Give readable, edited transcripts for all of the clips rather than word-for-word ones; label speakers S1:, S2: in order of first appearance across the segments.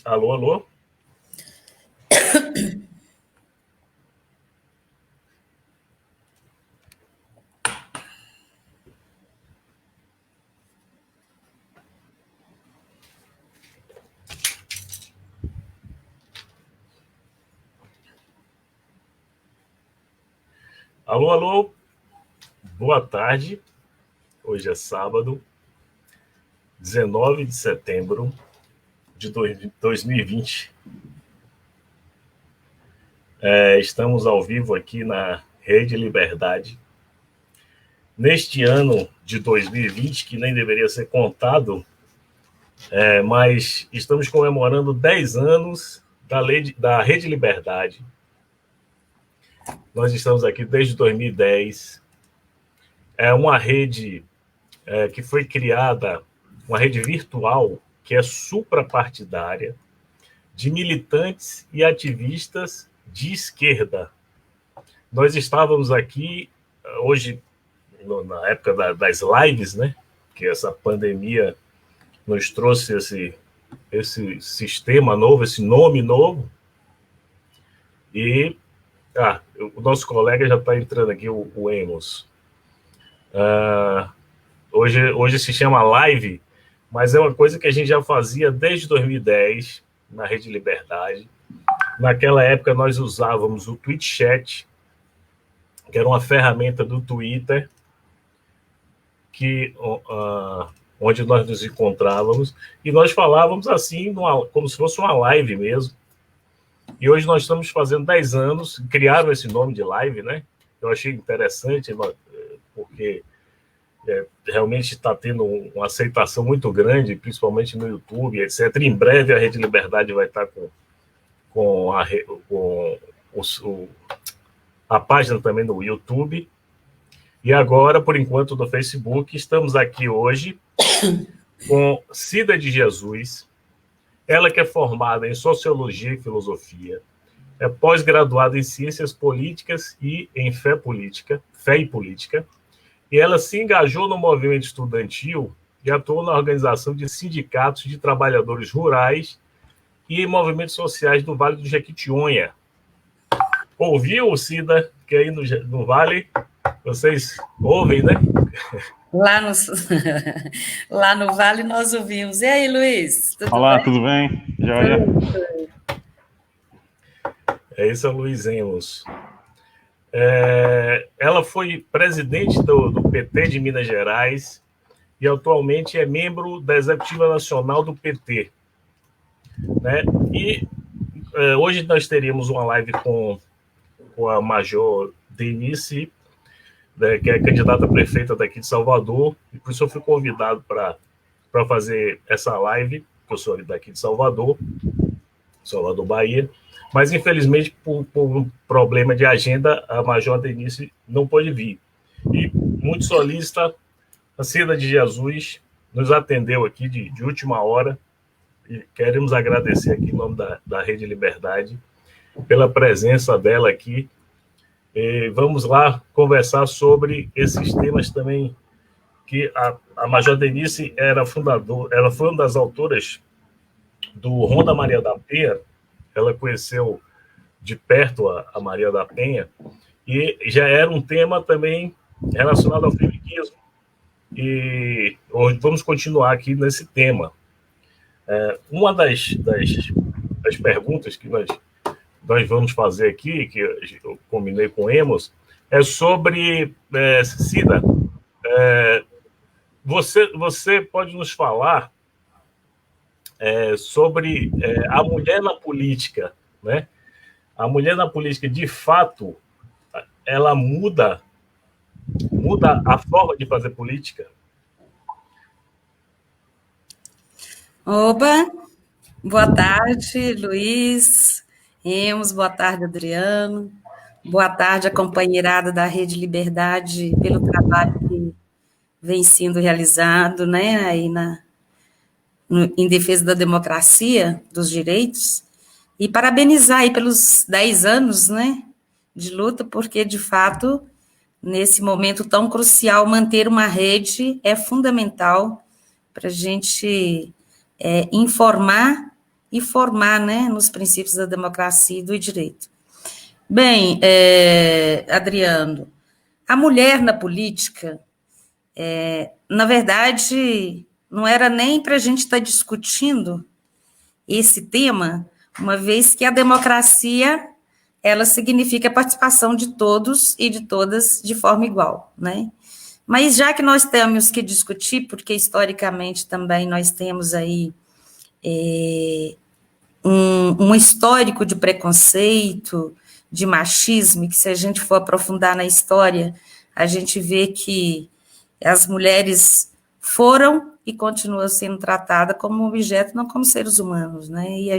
S1: Alô, alô? Alô, alô? Boa tarde. Hoje é sábado, 19 de setembro de 2020. Estamos ao vivo aqui na Rede Liberdade. Neste ano de 2020, que nem deveria ser contado, mas estamos comemorando 10 anos da Rede Liberdade. Nós estamos aqui desde 2010. É uma rede que foi criada, uma rede virtual que é suprapartidária, de militantes e ativistas de esquerda. Nós estávamos aqui hoje, na época das lives, né? Que essa pandemia nos trouxe esse sistema novo, esse nome novo. E o nosso colega já está entrando aqui, o Emos. Hoje se chama live, mas é uma coisa que a gente já fazia desde 2010 na Rede Liberdade. Naquela época nós usávamos o TweetChat, que era uma ferramenta do Twitter, onde nós nos encontrávamos, e nós falávamos assim, como se fosse uma live mesmo. E hoje nós estamos fazendo 10 anos, criaram esse nome de live, né? Eu achei interessante, porque realmente está tendo uma aceitação muito grande, principalmente no YouTube, etc. Em breve a Rede Liberdade vai estar com a página também no YouTube. E agora, por enquanto, no Facebook. Estamos aqui hoje com Cida de Jesus. Ela que é formada em Sociologia e Filosofia, é pós-graduada em Ciências Políticas e em Fé e Política, e ela se engajou no movimento estudantil e atuou na organização de sindicatos de trabalhadores rurais e em movimentos sociais do Vale do Jequitinhonha. Ouviu, Cida, que aí no Vale vocês ouvem, né?
S2: Lá no Vale nós ouvimos. E aí, Luiz?
S3: Olá, tudo bem? Joia?
S1: Esse é o Luiz Emos. Ela foi presidente do PT de Minas Gerais e atualmente é membro da Executiva Nacional do PT. Né? E hoje nós teríamos uma live com a Major Denise, né, que é candidata a prefeita daqui de Salvador, e por isso eu fui convidado para fazer essa live, que eu sou daqui de Salvador, Bahia, mas infelizmente por um problema de agenda, a Major Denise não pôde vir. E muito solícita, a Cida de Jesus nos atendeu aqui de última hora, e queremos agradecer aqui em nome da Rede Liberdade pela presença dela aqui. E vamos lá conversar sobre esses temas também, que a Major Denise ela foi uma das autoras do Ronda Maria da Penha. Ela conheceu de perto a Maria da Penha, e já era um tema também relacionado ao feminismo. E hoje vamos continuar aqui nesse tema. Uma das perguntas que nós vamos fazer aqui, que eu combinei com o Emos, é sobre, Cida, você pode nos falar sobre a mulher na política, né? A mulher na política, de fato, ela muda a forma de fazer política?
S2: Oba, boa tarde, Luiz, Emos, boa tarde, Adriano, boa tarde a companheirada da Rede Liberdade pelo trabalho que vem sendo realizado, né, aí em defesa da democracia, dos direitos, e parabenizar aí pelos 10 anos, né, de luta, porque, de fato, nesse momento tão crucial, manter uma rede é fundamental para a gente informar e formar, né, nos princípios da democracia e do direito. Bem, Adriano, a mulher na política, na verdade, não era nem para a gente estar discutindo esse tema, uma vez que a democracia, ela significa a participação de todos e de todas de forma igual, né? Mas já que nós temos que discutir, porque historicamente também nós temos aí um histórico de preconceito, de machismo, e que se a gente for aprofundar na história, a gente vê que as mulheres foram e continuam sendo tratadas como objeto, não como seres humanos, né? E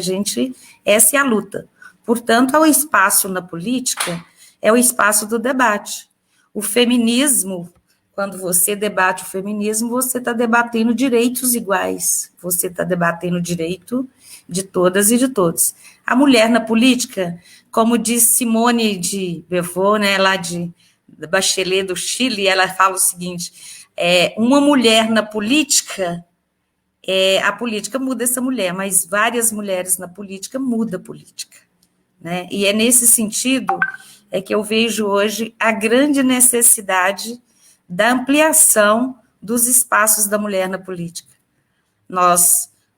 S2: essa é a luta. Portanto, o espaço na política é o espaço do debate. O feminismo, quando você debate o feminismo, você está debatendo direitos iguais, você está debatendo o direito de todas e de todos. A mulher na política, como diz Simone de Beauvoir, né, lá de Bachelet, do Chile, ela fala o seguinte: uma mulher na política, a política muda essa mulher, mas várias mulheres na política mudam a política, né? E é nesse sentido que eu vejo hoje a grande necessidade da ampliação dos espaços da mulher na política.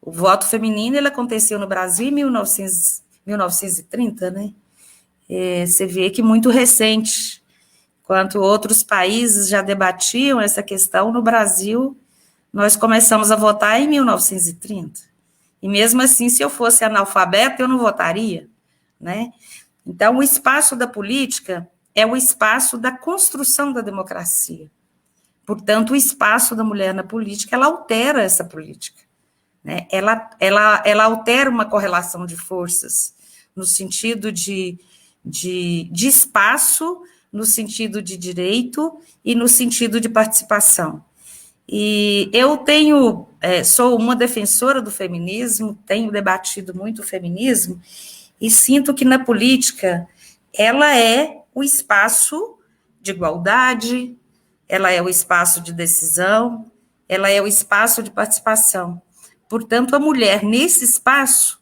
S2: O voto feminino ele aconteceu no Brasil em 1930, né? Você vê que muito recente, enquanto outros países já debatiam essa questão, no Brasil, nós começamos a votar em 1930. E mesmo assim, se eu fosse analfabeta, eu não votaria, né? Então, o espaço da política é o espaço da construção da democracia. Portanto, o espaço da mulher na política, ela altera essa política, né? Ela altera uma correlação de forças, no sentido de espaço, no sentido de direito e no sentido de participação. E eu sou uma defensora do feminismo, tenho debatido muito o feminismo, e sinto que na política ela é o espaço de igualdade, ela é o espaço de decisão, ela é o espaço de participação. Portanto, a mulher nesse espaço,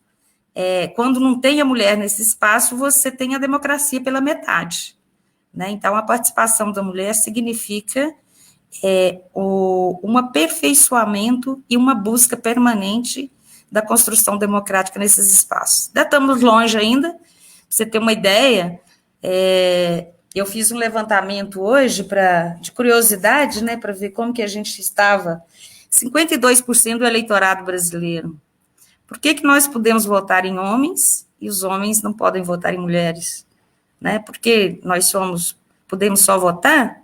S2: quando não tem a mulher nesse espaço, você tem a democracia pela metade, né? Então, a participação da mulher significa um aperfeiçoamento e uma busca permanente da construção democrática nesses espaços. Ainda estamos longe ainda, para você ter uma ideia, eu fiz um levantamento hoje de curiosidade, né, para ver como que a gente estava, 52% do eleitorado brasileiro. Por que nós podemos votar em homens e os homens não podem votar em mulheres? Né? Porque podemos só votar?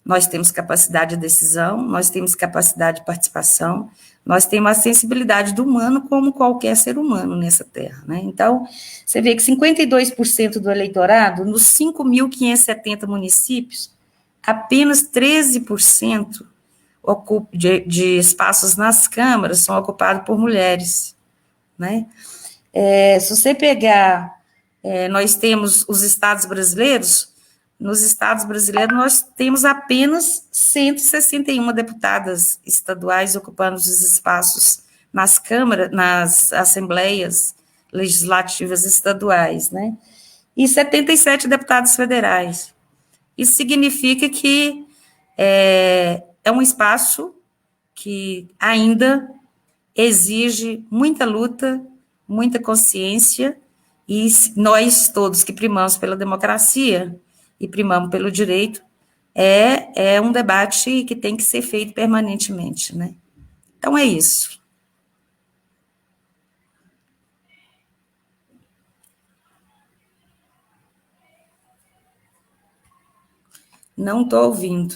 S2: Nós temos capacidade de decisão, nós temos capacidade de participação, nós temos a sensibilidade do humano como qualquer ser humano nessa terra, né? Então, você vê que 52% do eleitorado, nos 5.570 municípios, apenas 13% de espaços nas câmaras são ocupados por mulheres, né? Se você pegar, nós temos os estados brasileiros. Nos estados brasileiros, nós temos apenas 161 deputadas estaduais ocupando os espaços nas câmaras, nas assembleias legislativas estaduais, né? E 77 deputados federais. Isso significa que é um espaço que ainda exige muita luta, muita consciência, e nós todos que primamos pela democracia e primamos pelo direito, é um debate que tem que ser feito permanentemente, né? Então, é isso. Não estou ouvindo.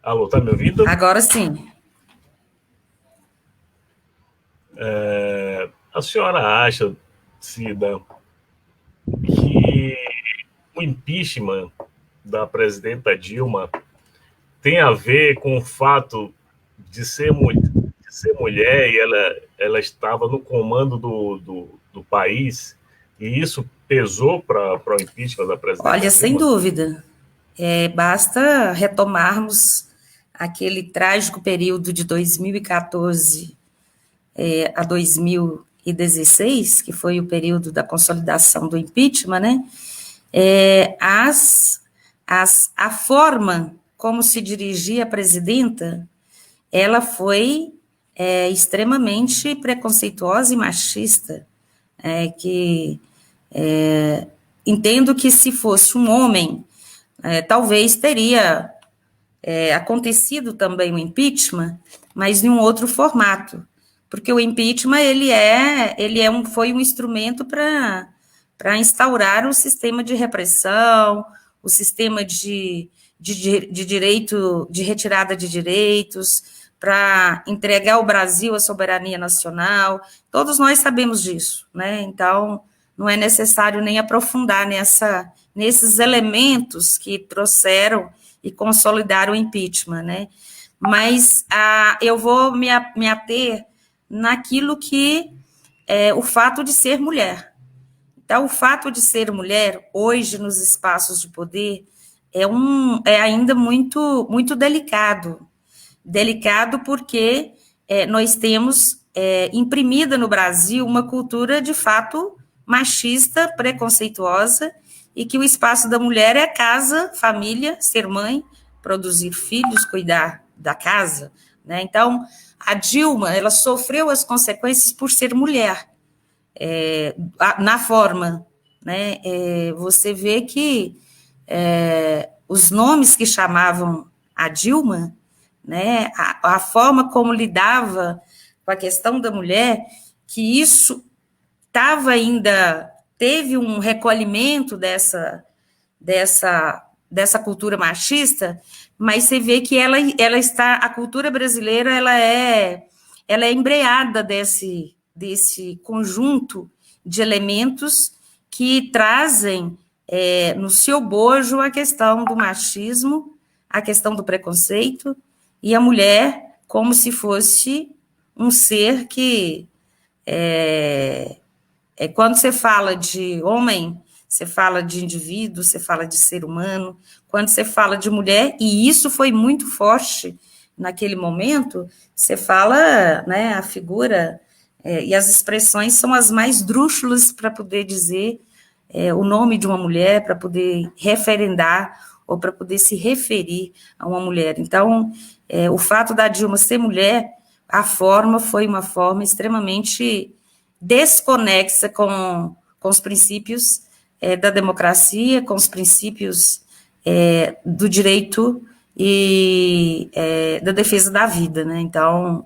S1: Alô, está me ouvindo?
S2: Agora sim.
S1: A senhora acha, Cida, que o impeachment da presidenta Dilma tem a ver com o fato de ser mulher e ela estava no comando do país, e isso pesou para o impeachment da presidenta
S2: Olha,
S1: Dilma?
S2: sem dúvida. Basta retomarmos aquele trágico período de 2014 a 2016, que foi o período da consolidação do impeachment, né? A forma como se dirigia a presidenta, ela foi extremamente preconceituosa e machista, entendo que se fosse um homem, talvez teria acontecido também o impeachment, mas em um outro formato, porque o impeachment foi um instrumento para instaurar o sistema de repressão, o sistema de direito, de retirada de direitos, para entregar ao Brasil a soberania nacional. Todos nós sabemos disso, né? Então, não é necessário nem aprofundar nesses elementos que trouxeram e consolidaram o impeachment, né? Mas eu vou me ater naquilo que é o fato de ser mulher. Então, o fato de ser mulher, hoje, nos espaços de poder, é ainda muito, muito delicado. Delicado porque nós temos imprimida no Brasil uma cultura, de fato, machista, preconceituosa, e que o espaço da mulher é casa, família, ser mãe, produzir filhos, cuidar da casa, né? Então, a Dilma, ela sofreu as consequências por ser mulher, na forma, né? Você vê que os nomes que chamavam a Dilma, né, a forma como lidava com a questão da mulher, que isso teve um recolhimento dessa cultura machista, mas você vê que a cultura brasileira, ela é embreada desse conjunto de elementos que trazem no seu bojo a questão do machismo, a questão do preconceito, e a mulher como se fosse um ser que quando você fala de homem, você fala de indivíduo, você fala de ser humano. Quando você fala de mulher, e isso foi muito forte naquele momento, você fala, né, a figura, e as expressões são as mais drúxulas para poder dizer o nome de uma mulher, para poder referendar ou para poder se referir a uma mulher. Então, o fato da Dilma ser mulher, a forma foi uma forma extremamente desconexa com os princípios da democracia, com os princípios do direito e da defesa da vida, né? Então,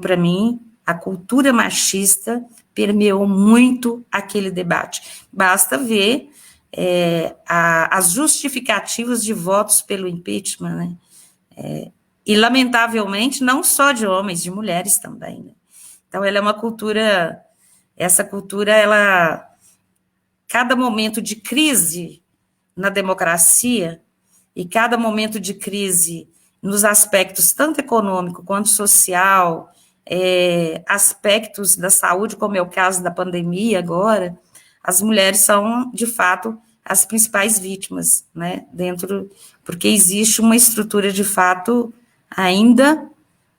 S2: para mim, a cultura machista permeou muito aquele debate. Basta ver as justificativas de votos pelo impeachment, né? E, lamentavelmente, não só de homens, de mulheres também, né? Então, ela é uma cultura, essa cultura, cada momento de crise na democracia e cada momento de crise nos aspectos tanto econômico quanto social, aspectos da saúde, como é o caso da pandemia agora, as mulheres são, de fato, as principais vítimas, né, porque existe uma estrutura, de fato, ainda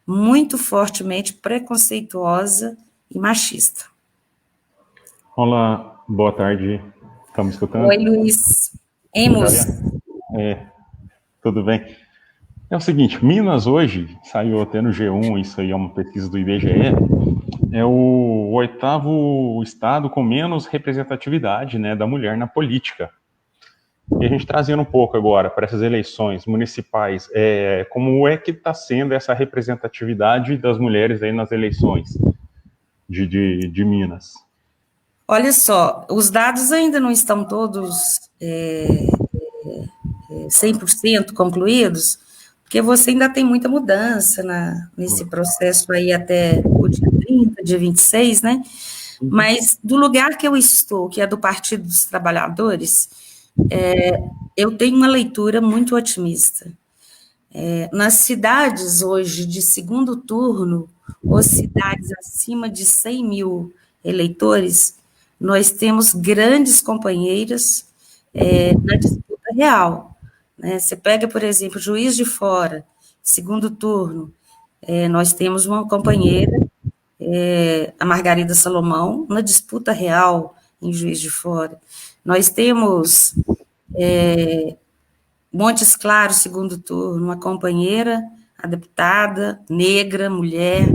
S2: muito fortemente preconceituosa e machista.
S3: Olá, boa tarde. Está me escutando?
S2: Oi, Luiz.
S3: Tudo bem. É o seguinte, Minas hoje, saiu até no G1, isso aí é uma pesquisa do IBGE, é o 8º estado com menos representatividade, né, da mulher na política. E a gente trazendo um pouco agora para essas eleições municipais, como é que está sendo essa representatividade das mulheres aí nas eleições de Minas?
S2: Olha só, os dados ainda não estão todos 100% concluídos, porque você ainda tem muita mudança nesse processo aí até o dia 30, dia 26, né? Mas do lugar que eu estou, que é do Partido dos Trabalhadores, eu tenho uma leitura muito otimista. Nas cidades hoje de segundo turno, ou cidades acima de 100 mil eleitores, nós temos grandes companheiras na disputa real, né? Você pega, por exemplo, Juiz de Fora, segundo turno, nós temos uma companheira, a Margarida Salomão, na disputa real em Juiz de Fora. Nós temos Montes Claros, segundo turno, uma companheira, a deputada, negra, mulher.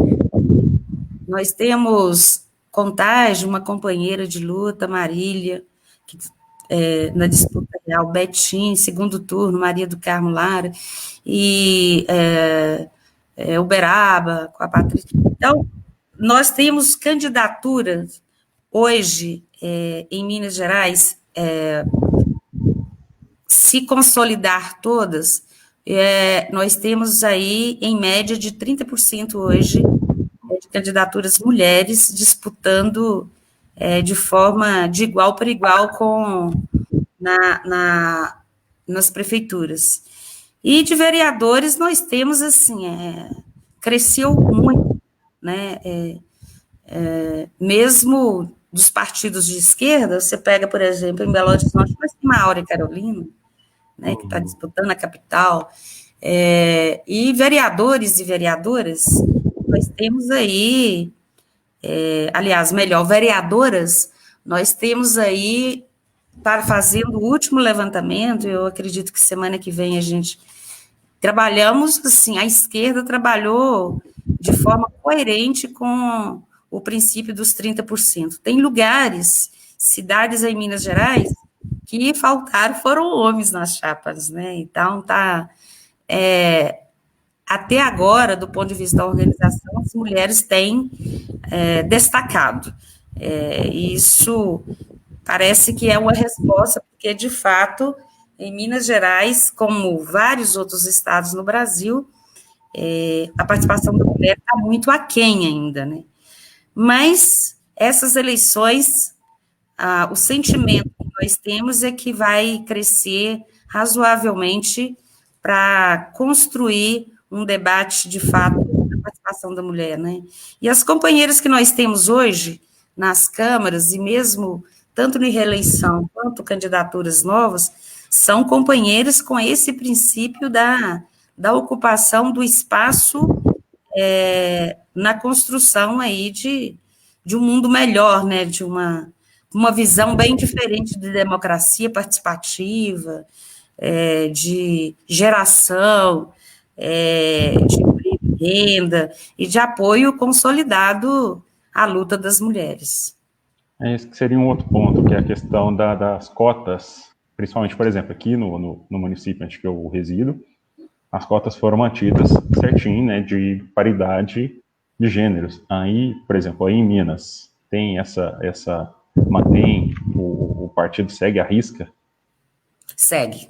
S2: Nós temos Contagem, uma companheira de luta, Marília, que, na disputa real, Betim, segundo turno, Maria do Carmo Lara, e Uberaba, com a Patrícia. Então, nós temos candidaturas hoje, em Minas Gerais, se consolidar todas, nós temos aí, em média, de 30% hoje de candidaturas mulheres disputando de forma de igual para igual nas prefeituras. E de vereadores nós temos, assim, cresceu muito, né? Mesmo dos partidos de esquerda, você pega, por exemplo, em Belo Horizonte, nós temos a Áurea Carolina, né, que está disputando a capital, e vereadores e vereadoras, nós temos aí, aliás, melhor, vereadoras, nós temos aí, fazendo o último levantamento, eu acredito que semana que vem a gente trabalhamos, assim, a esquerda trabalhou de forma coerente com o princípio dos 30%. Tem lugares, cidades em Minas Gerais, que faltaram, foram homens nas chapas, né? Então, até agora, do ponto de vista da organização, as mulheres têm destacado. Isso parece que é uma resposta, porque, de fato, em Minas Gerais, como vários outros estados no Brasil, a participação da mulher está muito aquém ainda, né? Mas essas eleições, o sentimento que nós temos é que vai crescer razoavelmente para construir um debate, de fato, da participação da mulher, né? E as companheiras que nós temos hoje nas câmaras, e mesmo tanto em reeleição quanto candidaturas novas, são companheiras com esse princípio da ocupação do espaço na construção aí de um mundo melhor, né, de uma visão bem diferente de democracia participativa, de geração, de renda e de apoio consolidado à luta das mulheres.
S3: Esse que seria um outro ponto, que é a questão das cotas, principalmente, por exemplo, aqui no município onde eu resido, as cotas foram mantidas certinho, né, de paridade de gêneros. Aí, por exemplo, aí em Minas, tem mantém, o partido segue a risca?
S2: Segue.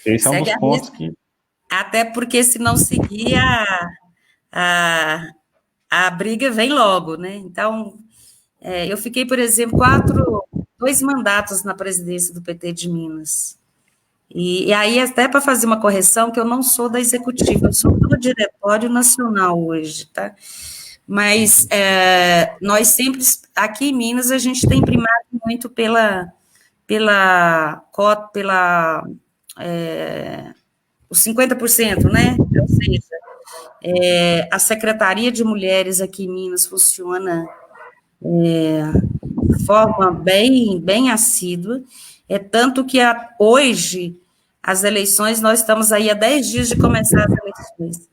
S3: Esse é um dos pontos que...
S2: Até porque, se não seguir, a briga vem logo, né? Então, eu fiquei, por exemplo, 2 mandatos na presidência do PT de Minas. E aí, até para fazer uma correção, que eu não sou da executiva, eu sou do diretório nacional hoje, tá? Mas nós sempre, aqui em Minas, a gente tem primado muito pela cota, os 50%, né? Ou seja, a Secretaria de Mulheres aqui em Minas funciona de forma bem assídua, tanto que hoje, as eleições, nós estamos aí há 10 dias de começar as eleições.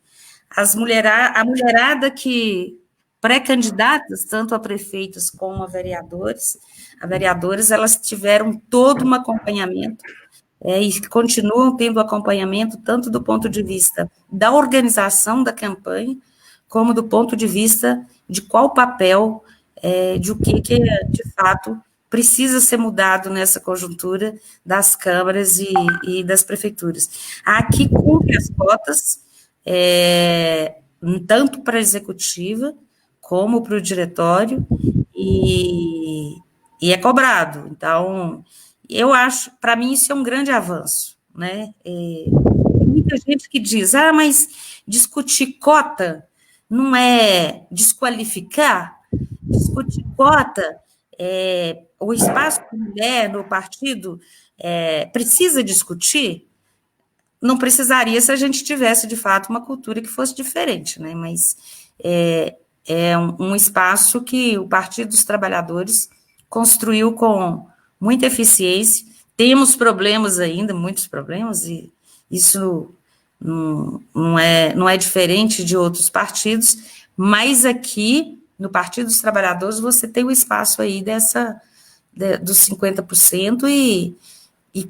S2: A mulherada que pré-candidatas, tanto a prefeitos como a vereadoras, elas tiveram todo um acompanhamento, e continuam tendo acompanhamento, tanto do ponto de vista da organização da campanha, como do ponto de vista de qual papel, de o que, de fato, precisa ser mudado nessa conjuntura das câmaras e das prefeituras. Aqui cumpre as cotas, tanto para a executiva, como para o diretório, e é cobrado. Então, eu acho, para mim, isso é um grande avanço, né? Tem muita gente que diz, mas discutir cota não é desqualificar? Discutir cota, o espaço da mulher no partido precisa discutir? não precisaria se a gente tivesse, de fato, uma cultura que fosse diferente, né? Mas é um espaço que o Partido dos Trabalhadores construiu com muita eficiência. Temos problemas ainda, muitos problemas, e isso não é diferente de outros partidos, mas aqui, no Partido dos Trabalhadores, você tem o espaço aí dos 50% e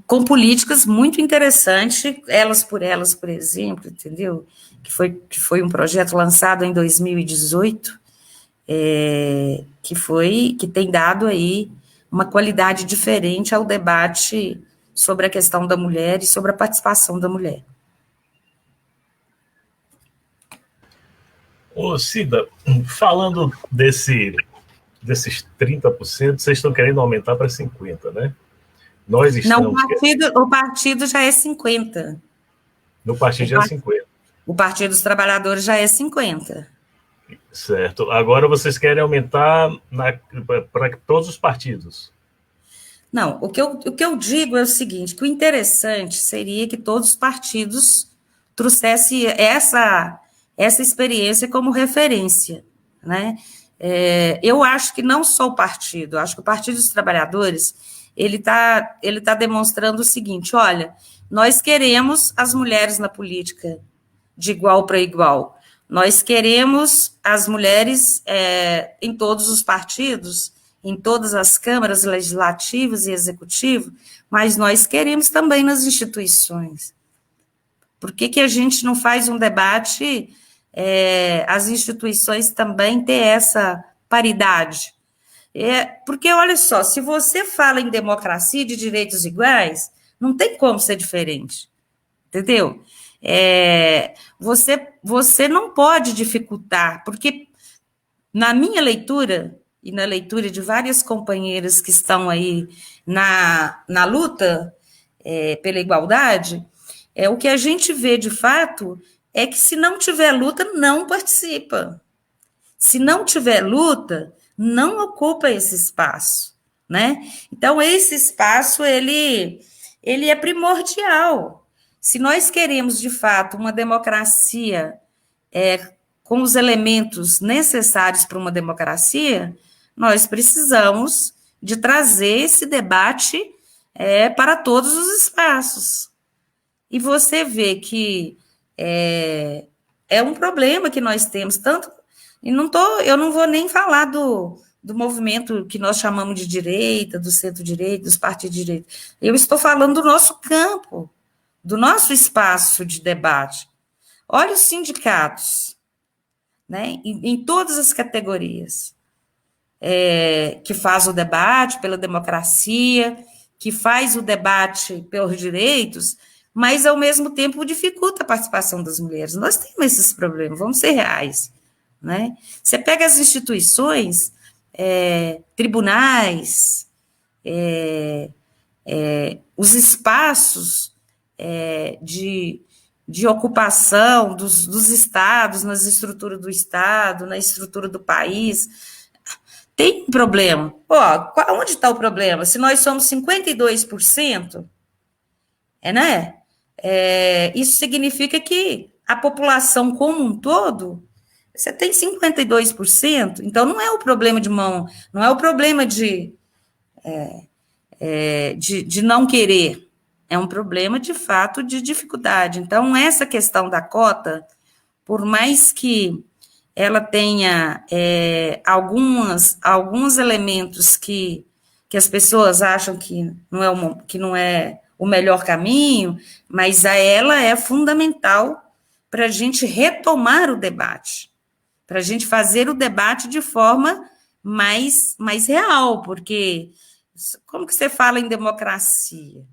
S2: com políticas muito interessantes, Elas por Elas, por exemplo, entendeu? Que foi um projeto lançado em 2018, que tem dado aí uma qualidade diferente ao debate sobre a questão da mulher e sobre a participação da mulher.
S1: Ô, Cida, falando desses 30%, vocês estão querendo aumentar para 50%, né? Nós estamos...
S2: Não, o partido já é 50%.
S1: No partido já é 50%.
S2: O Partido dos Trabalhadores já é 50%.
S1: Certo. Agora vocês querem aumentar para todos os partidos?
S2: Não, o que eu digo é o seguinte, que o interessante seria que todos os partidos trouxessem essa experiência como referência, né? Eu acho que não só o partido, acho que o Partido dos Trabalhadores, ele tá demonstrando o seguinte, olha, nós queremos as mulheres na política de igual para igual, nós queremos as mulheres em todos os partidos, em todas as câmaras legislativas e executivas, mas nós queremos também nas instituições. Por que a gente não faz um debate, as instituições também ter essa paridade? Porque, olha só, se você fala em democracia e de direitos iguais, não tem como ser diferente, entendeu? Você não pode dificultar, porque na minha leitura, e na leitura de várias companheiras que estão aí na luta pela igualdade, o que a gente vê de fato é que se não tiver luta, não participa. Se não tiver luta, não ocupa esse espaço, né? Então, esse espaço, ele é primordial. Se nós queremos, de fato, uma democracia com os elementos necessários para uma democracia, nós precisamos de trazer esse debate para todos os espaços. E você vê que é um problema que nós temos, tanto... eu não vou nem falar do movimento que nós chamamos de direita, do centro-direita, dos partidos de direita. Eu estou falando do nosso campo, do nosso espaço de debate. Olha os sindicatos, né, em todas as categorias, que faz o debate pela democracia, que faz o debate pelos direitos, mas, ao mesmo tempo, dificulta a participação das mulheres. Nós temos esses problemas, vamos ser reais, né? Você pega as instituições, tribunais, os espaços de ocupação dos estados, nas estruturas do estado, na estrutura do país, tem um problema. Onde está o problema? Se nós somos 52%, né? Isso significa que a população como um todo, você tem 52%, então não é o problema de mão, não é o problema de não querer, é um problema, de fato, de dificuldade. Então, essa questão da cota, por mais que ela tenha alguns elementos que as pessoas acham que não é o melhor caminho, mas ela é fundamental para a gente retomar o debate, para a gente fazer o debate de forma mais real, porque como que você fala em democracia?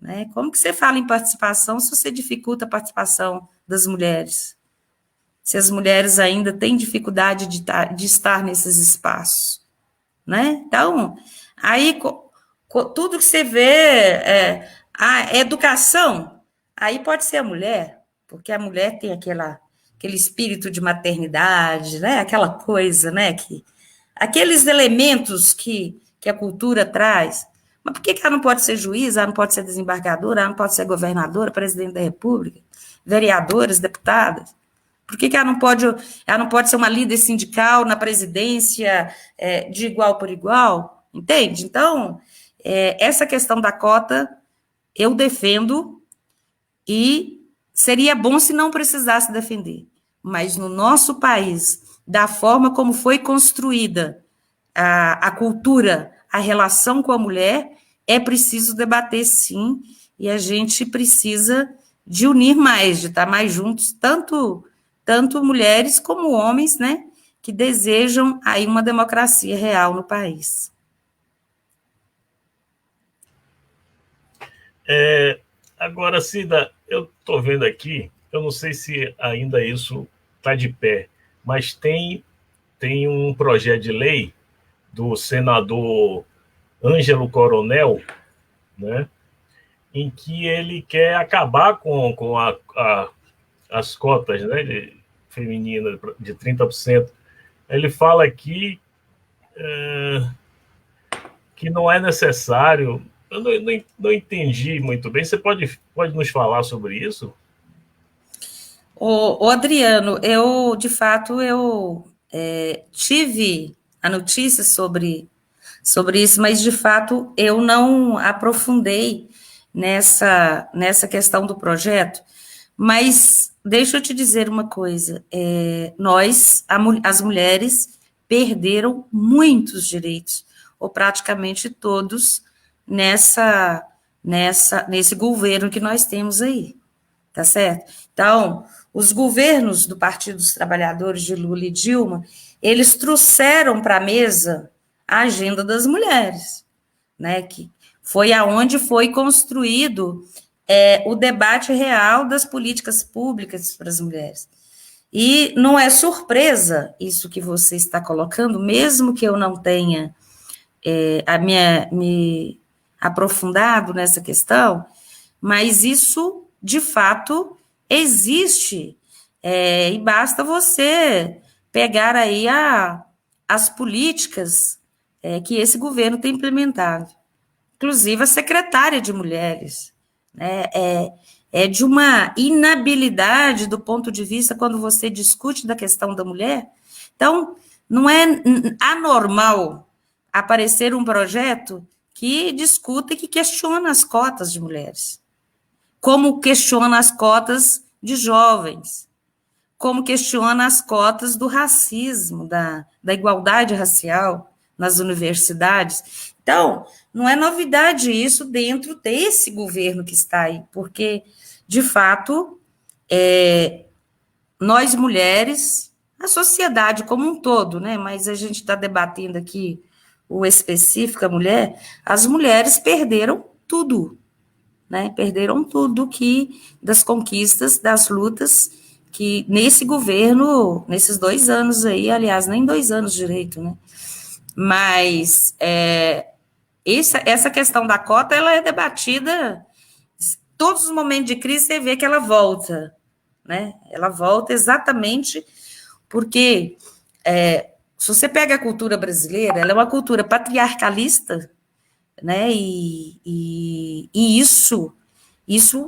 S2: Né? Como que você fala em participação se você dificulta a participação das mulheres? Se as mulheres ainda têm dificuldade de estar nesses espaços, né? Então, aí tudo que você vê, a educação, aí pode ser a mulher, porque a mulher tem aquele espírito de maternidade, né? Aquela coisa, né? Aqueles elementos que a cultura traz, Mas por que ela não pode ser juíza, ela não pode ser desembargadora, ela não pode ser governadora, presidente da República, vereadoras, deputadas? Por que ela não pode ser uma líder sindical na presidência de igual por igual? Entende? Então, essa questão da cota eu defendo e seria bom se não precisasse defender. Mas no nosso país, da forma como foi construída a cultura, a relação com a mulher, é preciso debater, sim, e a gente precisa de unir mais, de estar mais juntos, tanto mulheres como homens, né, que desejam aí uma democracia real no país.
S1: Agora, Cida, eu estou vendo aqui, eu não sei se ainda isso está de pé, mas tem um projeto de lei do senador Ângelo Coronel, né, em que ele quer acabar com as cotas, né, femininas de 30%. Ele fala aqui que não é necessário. Eu não entendi muito bem. Você pode nos falar sobre isso?
S2: O Adriano, de fato, tive a notícia sobre isso, mas, de fato, eu não aprofundei nessa questão do projeto. Mas deixa eu te dizer uma coisa, nós, as mulheres, perderam muitos direitos, ou praticamente todos, nesse governo que nós temos aí, tá certo? Então, os governos do Partido dos Trabalhadores de Lula e Dilma, eles trouxeram para a mesa a agenda das mulheres, né, que foi aonde foi construído o debate real das políticas públicas para as mulheres. E não é surpresa isso que você está colocando, mesmo que eu não tenha me aprofundado nessa questão, mas isso, de fato, existe, e basta você pegar aí as políticas que esse governo tem implementado. Inclusive, a secretária de Mulheres, né, é de uma inabilidade do ponto de vista quando você discute da questão da mulher. Então, não é anormal aparecer um projeto que discuta e que questiona as cotas de mulheres, como questiona as cotas de jovens, como questiona as cotas do racismo, da igualdade racial nas universidades. Então, não é novidade isso dentro desse governo que está aí, porque, de fato, nós mulheres, a sociedade como um todo, né, mas a gente está debatendo aqui o específico, a mulher, as mulheres perderam tudo, né, perderam tudo das conquistas, das lutas, que nesse governo, nesses 2 anos aí, aliás, nem 2 anos direito, né, mas essa questão da cota, ela é debatida, todos os momentos de crise, você vê que ela volta, né? Ela volta exatamente porque, se você pega a cultura brasileira, ela é uma cultura patriarcalista, né? E isso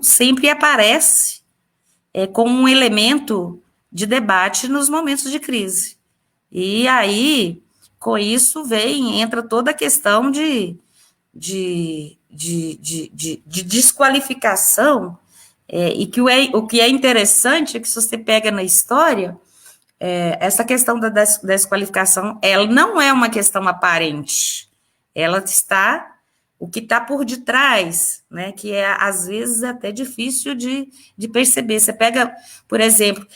S2: sempre aparece como um elemento de debate nos momentos de crise. E aí, com isso, entra toda a questão de desqualificação, e o que é interessante é que, se você pega na história, essa questão da desqualificação, ela não é uma questão aparente, ela está, o que está por detrás, né, que é, às vezes, até difícil de perceber. Você pega, por exemplo,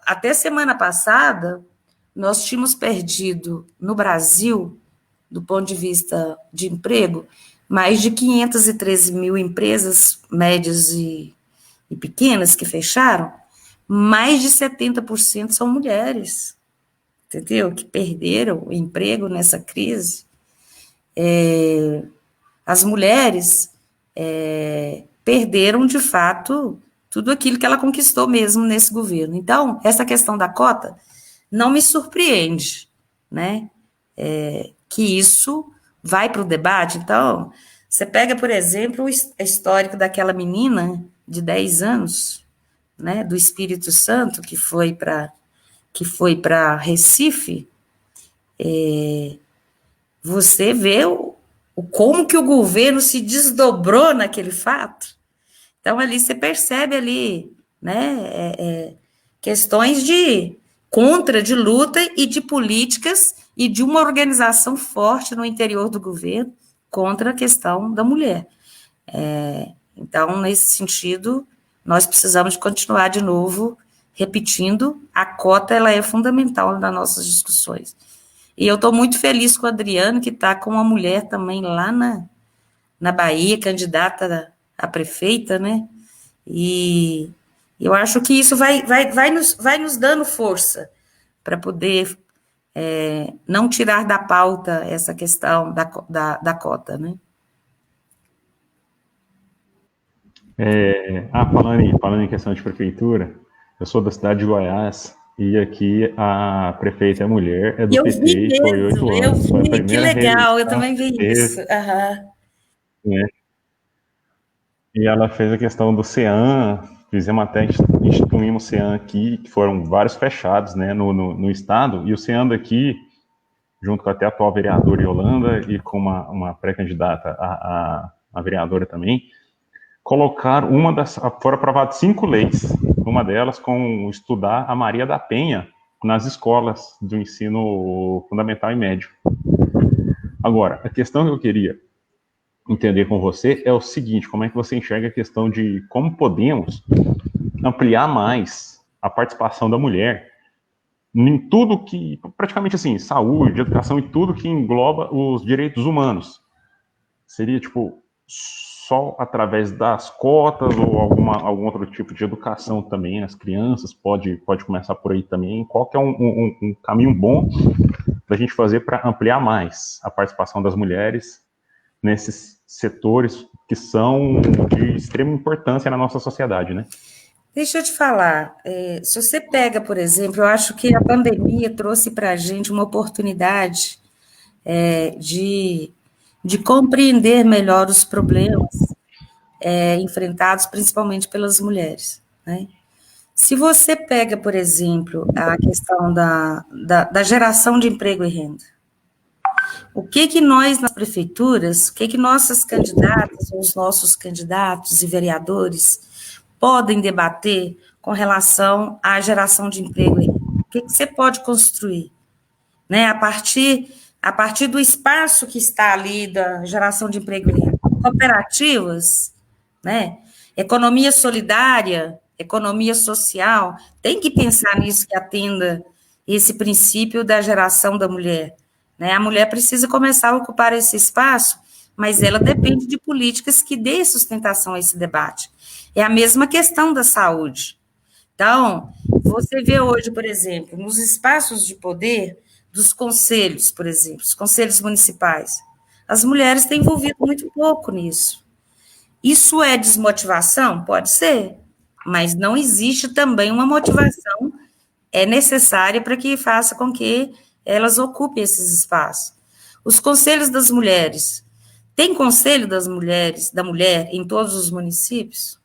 S2: até semana passada, nós tínhamos perdido no Brasil, do ponto de vista de emprego, mais de 513 mil empresas médias e pequenas que fecharam, mais de 70% são mulheres, entendeu? Que perderam o emprego nessa crise. As mulheres perderam, de fato, tudo aquilo que ela conquistou mesmo nesse governo. Então, essa questão da cota não me surpreende, né? Que isso vai para o debate. Então, você pega, por exemplo, o histórico daquela menina de 10 anos, né, do Espírito Santo, que foi para Recife, você vê como que o governo se desdobrou naquele fato. Então, ali você percebe ali, né, questões de luta e de políticas e de uma organização forte no interior do governo contra a questão da mulher. Então, nesse sentido, nós precisamos de continuar de novo repetindo, a cota ela é fundamental nas nossas discussões. E eu estou muito feliz com o Adriano, que está com uma mulher também lá na Bahia, candidata a prefeita, né? E eu acho que isso vai nos dando força para poder não tirar da pauta essa questão da cota, né?
S3: Falando em questão de prefeitura, eu sou da cidade de Goiás e aqui a prefeita é mulher, é do
S2: Eu
S3: PT
S2: vi
S3: e foi
S2: mesmo,
S3: 8
S2: eu
S3: anos. Foi a
S2: vi, que
S3: primeira
S2: legal, eu
S3: reeleição
S2: também vi
S3: que teve,
S2: isso. Aham.
S3: né? E ela fez a questão do CEAM, fizemos até, instituímos o CEAM aqui, que foram vários fechados, né, no estado, e o CEAM daqui, junto com até a atual vereadora Yolanda e com uma pré-candidata, a vereadora também, colocaram foram aprovadas 5 leis, uma delas com estudar a Maria da Penha nas escolas do ensino fundamental e médio. Agora, a questão que eu queria entender com você é o seguinte: como é que você enxerga a questão de como podemos ampliar mais a participação da mulher em tudo que, praticamente assim, saúde, educação e tudo que engloba os direitos humanos? Seria, tipo, só através das cotas ou algum outro tipo de educação também? As crianças pode começar por aí também? Qual que é um caminho bom para a gente fazer para ampliar mais a participação das mulheres nesses setores que são de extrema importância na nossa sociedade, né?
S2: Deixa eu te falar, se você pega, por exemplo, eu acho que a pandemia trouxe para a gente uma oportunidade de compreender melhor os problemas enfrentados principalmente pelas mulheres, né? Se você pega, por exemplo, a questão da geração de emprego e renda, o que nós, nas prefeituras, o que nossas candidatas, os nossos candidatos e vereadores podem debater com relação à geração de emprego e renda? O que você pode construir, né, a partir do espaço que está ali da geração de emprego e renda? Cooperativas, né? Economia solidária, economia social, tem que pensar nisso, que atenda esse princípio da geração da mulher, né? A mulher precisa começar a ocupar esse espaço, mas ela depende de políticas que dê sustentação a esse debate. É a mesma questão da saúde. Então, você vê hoje, por exemplo, nos espaços de poder dos conselhos, por exemplo, os conselhos municipais, as mulheres têm envolvido muito pouco nisso. Isso é desmotivação? Pode ser, mas não existe também uma motivação necessária para que faça com que elas ocupem esses espaços. Os conselhos das mulheres, tem conselho das mulheres, da mulher em todos os municípios?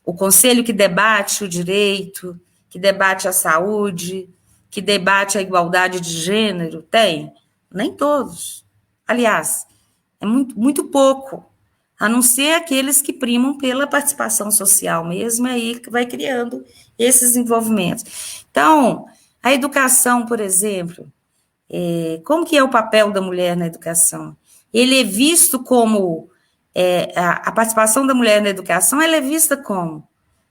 S2: O conselho que debate o direito, que debate a saúde, que debate a igualdade de gênero, tem? Nem todos. Aliás, é muito, muito pouco, a não ser aqueles que primam pela participação social mesmo, aí que vai criando esses envolvimentos. Então, a educação, por exemplo, como que é o papel da mulher na educação? Ele é visto como, a participação da mulher na educação, ela é vista como?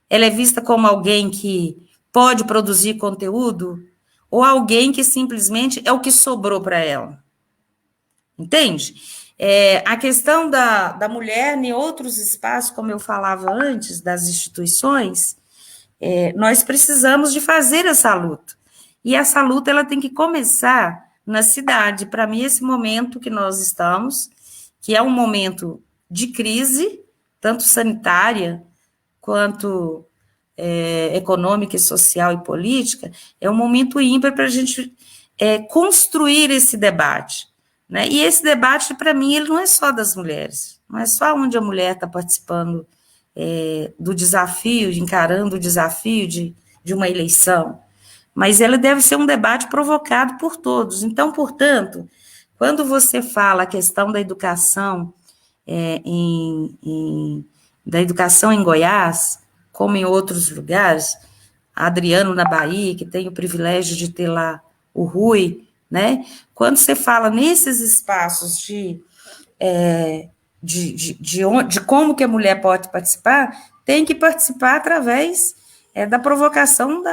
S2: Ela é vista como alguém que pode produzir conteúdo ou alguém que simplesmente é o que sobrou para ela? Entende? A questão da mulher em outros espaços, como eu falava antes, das instituições, nós precisamos de fazer essa luta. E essa luta ela tem que começar na cidade. Para mim, esse momento que nós estamos, que é um momento de crise, tanto sanitária quanto econômica, social e política, é um momento ímpar para a gente construir esse debate. né? E esse debate, para mim, ele não é só das mulheres, não é só onde a mulher está participando do desafio, encarando o desafio de uma eleição, mas ele deve ser um debate provocado por todos. Então, portanto, quando você fala a questão da educação, da educação em Goiás, como em outros lugares, Adriano na Bahia, que tem o privilégio de ter lá o Rui, né? Quando você fala nesses espaços de como que a mulher pode participar, tem que participar através da provocação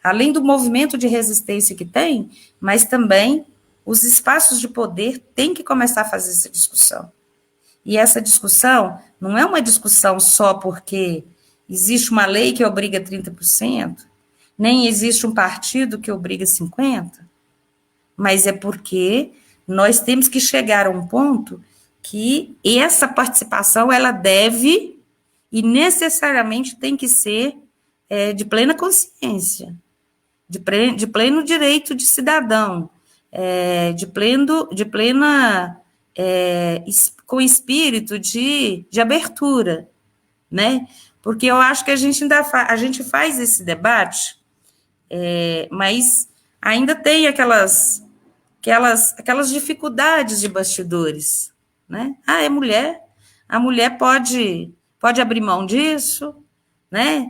S2: além do movimento de resistência que tem, mas também os espaços de poder têm que começar a fazer essa discussão. E essa discussão não é uma discussão só porque existe uma lei que obriga 30%, nem existe um partido que obriga 50%, mas é porque nós temos que chegar a um ponto que essa participação, ela deve e necessariamente tem que ser de plena consciência, de pleno direito de cidadão, com espírito de abertura, né? Porque eu acho que a gente faz esse debate, mas ainda tem aquelas dificuldades de bastidores, né? É mulher, a mulher pode abrir mão disso, né?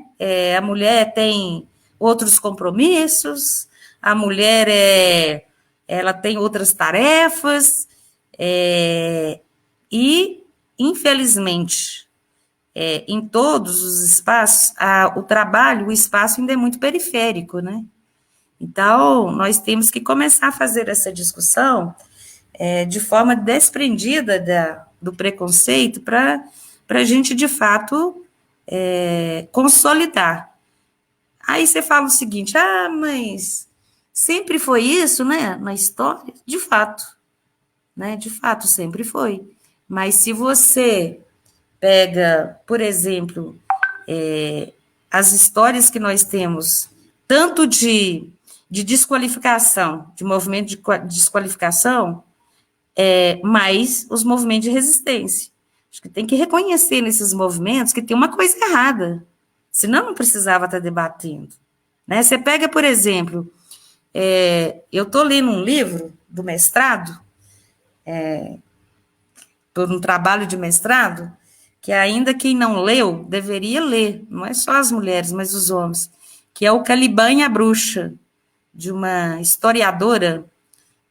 S2: A mulher tem outros compromissos, a mulher ela tem outras tarefas, e, infelizmente, em todos os espaços, o espaço ainda é muito periférico, né? Então, nós temos que começar a fazer essa discussão de forma desprendida do preconceito para a gente, de fato, consolidar. Aí você fala o seguinte, mas sempre foi isso, né, na história? De fato, né, de fato sempre foi. Mas se você pega, por exemplo, as histórias que nós temos, tanto de desqualificação, de movimento de desqualificação, mais os movimentos de resistência. Acho que tem que reconhecer nesses movimentos que tem uma coisa errada, senão não precisava estar debatendo. Né? Você pega, por exemplo, eu estou lendo um livro do mestrado, por um trabalho de mestrado, que ainda quem não leu, deveria ler, não é só as mulheres, mas os homens, que é o Caliban e a Bruxa, de uma historiadora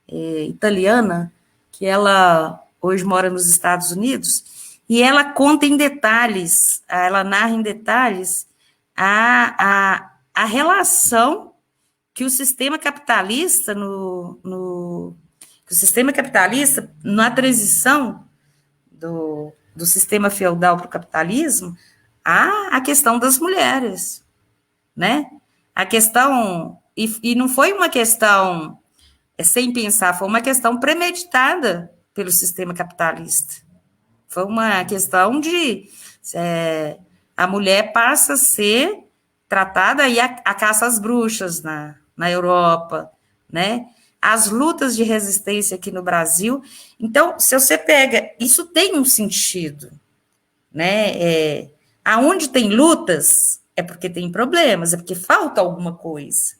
S2: italiana, que ela hoje mora nos Estados Unidos, e ela conta em detalhes, ela narra em detalhes a relação que o sistema capitalista, na transição do sistema feudal para o capitalismo, a questão das mulheres, né? A questão, e não foi uma questão sem pensar, foi uma questão premeditada pelo sistema capitalista. Foi uma questão de a mulher passa a ser tratada, e a caça às bruxas na Europa, né? As lutas de resistência aqui no Brasil. Então, se você pega, isso tem um sentido, né? Aonde tem lutas, é porque tem problemas, é porque falta alguma coisa.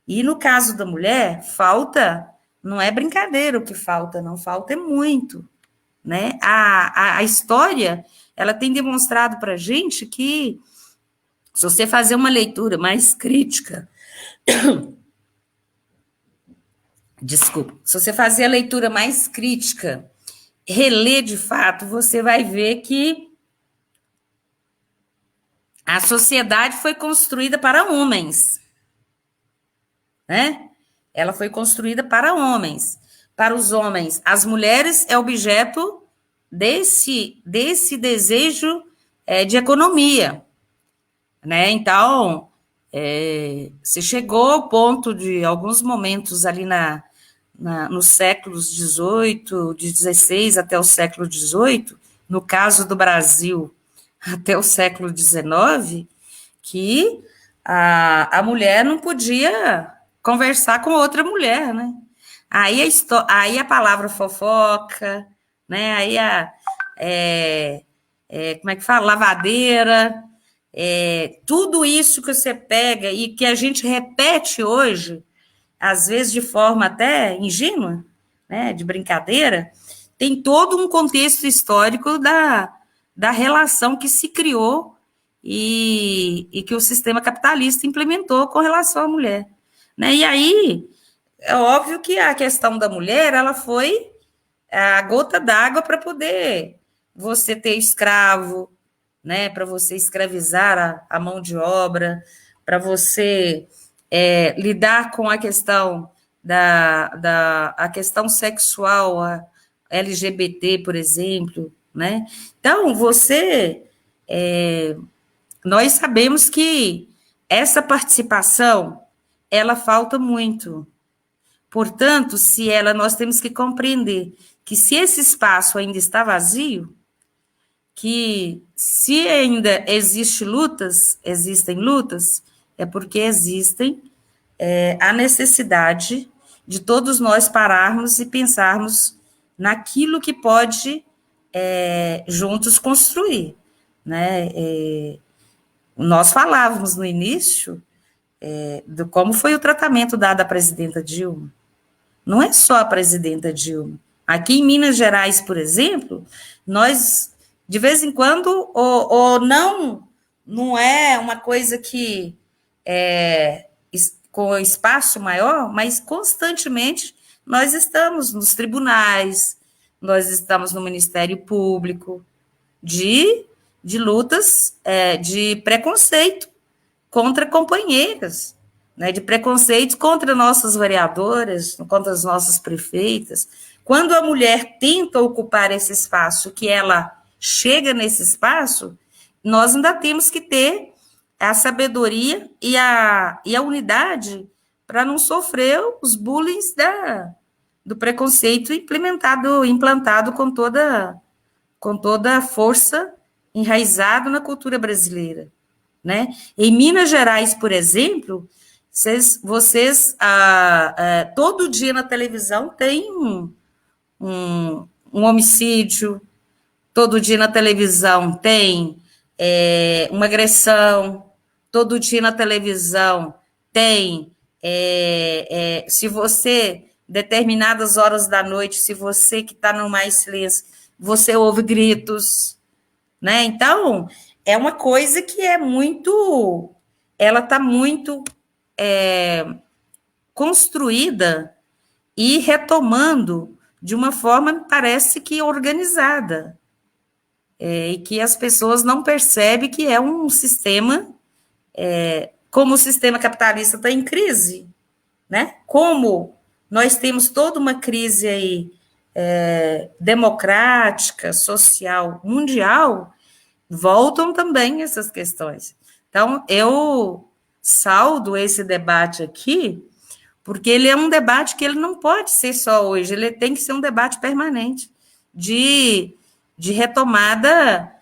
S2: E no caso da mulher, falta, não é brincadeira o que falta, não, falta é muito, né? A história, ela tem demonstrado para a gente que, se você fazer uma leitura mais crítica, se você fazer a leitura mais crítica, reler de fato, você vai ver que a sociedade foi construída para homens, né? Ela foi construída para homens. Para os homens, as mulheres é objeto desse desejo de economia, né? Então, se chegou ao ponto de alguns momentos ali nos séculos XVIII, de XVI até o século XVIII, no caso do Brasil, até o século XIX, que a mulher não podia conversar com outra mulher, né? Aí a palavra fofoca, né? Aí como é que fala? Lavadeira, tudo isso que você pega e que a gente repete hoje, às vezes de forma até ingênua, né? De brincadeira, tem todo um contexto histórico da relação que se criou e que o sistema capitalista implementou com relação à mulher, né? E aí é óbvio que a questão da mulher, ela foi a gota d'água para poder você ter escravo, né? Para você escravizar a mão de obra, para você lidar com a questão a questão sexual, a LGBT, por exemplo, né? Então, nós sabemos que essa participação, ela falta muito. Portanto, nós temos que compreender que se esse espaço ainda está vazio, que se ainda existem lutas, é porque existem a necessidade de todos nós pararmos e pensarmos naquilo que pode juntos construir, né? Nós falávamos no início de como foi o tratamento dado à presidenta Dilma. Não é só a presidenta Dilma. Aqui em Minas Gerais, por exemplo, nós, de vez em quando, ou não é uma coisa que com espaço maior, mas constantemente nós estamos nos tribunais, nós estamos no Ministério Público, de lutas de preconceito contra companheiras, né, de preconceitos contra nossas vereadoras, contra as nossas prefeitas. Quando a mulher tenta ocupar esse espaço, que ela chega nesse espaço, nós ainda temos que ter a sabedoria e a unidade para não sofrer os bullying do preconceito implantado com toda a força enraizado na cultura brasileira, né? Em Minas Gerais, por exemplo, vocês todo dia na televisão tem um homicídio, todo dia na televisão tem uma agressão, todo dia na televisão tem, se você, determinadas horas da noite, se você que está no mais silêncio, você ouve gritos, né? Então, é uma coisa que ela está muito construída e retomando de uma forma, parece que organizada, e que as pessoas não percebem que é um sistema, como o sistema capitalista está em crise, né? Como nós temos toda uma crise aí democrática, social, mundial, voltam também essas questões. Então, eu saldo esse debate aqui, porque ele é um debate que ele não pode ser só hoje, ele tem que ser um debate permanente, de retomada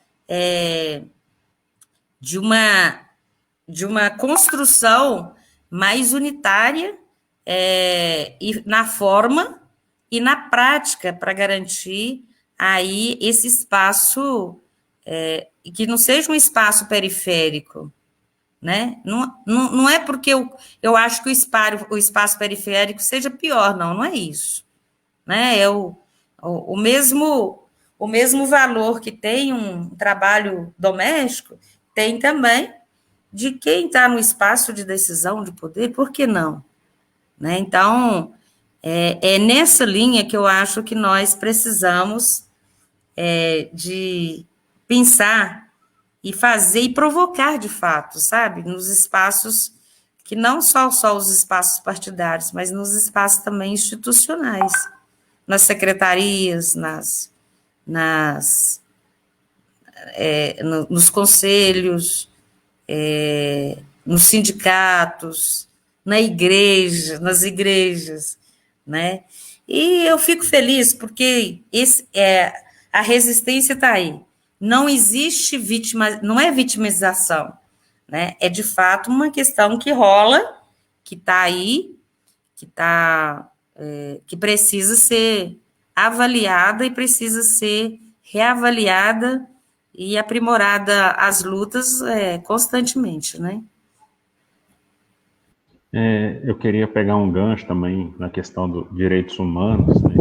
S2: de uma construção mais unitária e na forma e na prática para garantir aí esse espaço que não seja um espaço periférico, né? Não é porque eu acho que o espaço periférico seja pior, não é isso, né? O mesmo valor que tem um trabalho doméstico, tem também de quem está no espaço de decisão, de poder, por que não? Né? Então, é nessa linha que eu acho que nós precisamos de pensar e fazer e provocar de fato, sabe? Nos espaços que não só os espaços partidários, mas nos espaços também institucionais, nas secretarias, nos conselhos, nos sindicatos, nas igrejas, né? E eu fico feliz porque a resistência está aí. Não existe não é vitimização, né? É de fato uma questão que rola, que está aí, que precisa ser avaliada e precisa ser reavaliada e aprimorada as lutas constantemente, né?
S3: Eu queria pegar um gancho também na questão dos direitos humanos, né?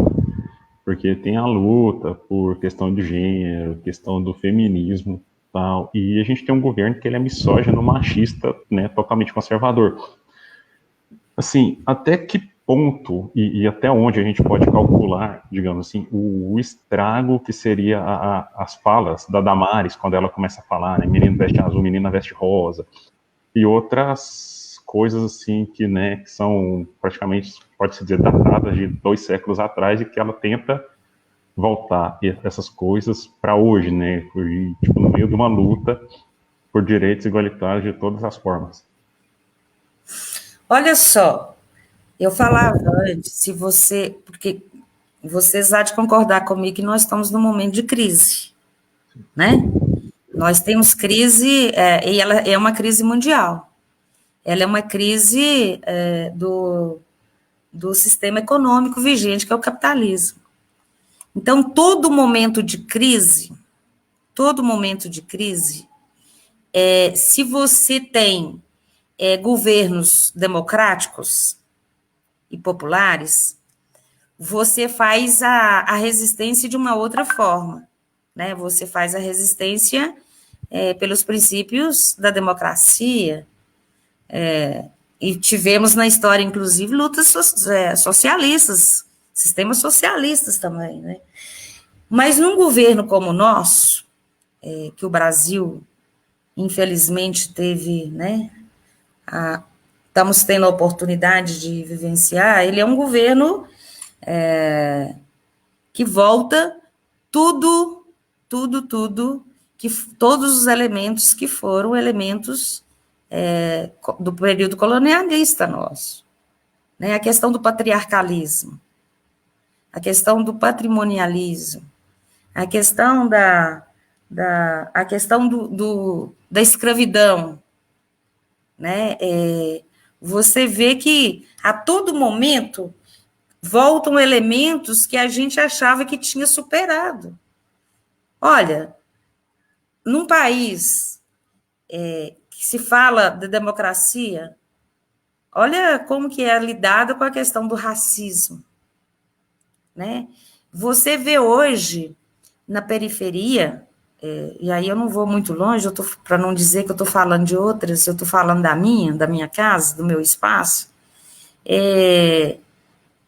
S3: Porque tem a luta por questão de gênero, questão do feminismo, tal, e a gente tem um governo que ele é misógino, machista, né, totalmente conservador. Assim, até que ponto e até onde a gente pode calcular, digamos assim, o estrago que seria as falas da Damares quando ela começa a falar, né, menino veste azul, menina veste rosa, e outras coisas assim que, né, que são praticamente, pode-se dizer, datadas de 2 séculos atrás e que ela tenta voltar essas coisas para hoje, né, tipo, no meio de uma luta por direitos igualitários de todas as formas.
S2: Olha só, eu falava antes, porque vocês há de concordar comigo que nós estamos num momento de crise, né? Nós temos crise, e ela é uma crise mundial. Ela é uma crise do sistema econômico vigente, que é o capitalismo. Então, todo momento de crise, se você tem governos democráticos e populares, você faz a resistência de uma outra forma, né? Você faz a resistência pelos princípios da democracia, e tivemos na história, inclusive, lutas socialistas, sistemas socialistas também, né? Mas num governo como o nosso, que o Brasil, infelizmente, teve, né? Estamos tendo a oportunidade de vivenciar, ele é um governo que volta tudo, todos os elementos que foram elementos do período colonialista nosso, né? A questão do patriarcalismo, a questão do patrimonialismo, a questão a questão da escravidão, né? Você vê que a todo momento voltam elementos que a gente achava que tinha superado. Olha, num país que se fala de democracia, olha como que é lidada com a questão do racismo, né? Você vê hoje, na periferia, e aí eu não vou muito longe, para não dizer que eu estou falando de outras, eu estou falando da minha casa, do meu espaço,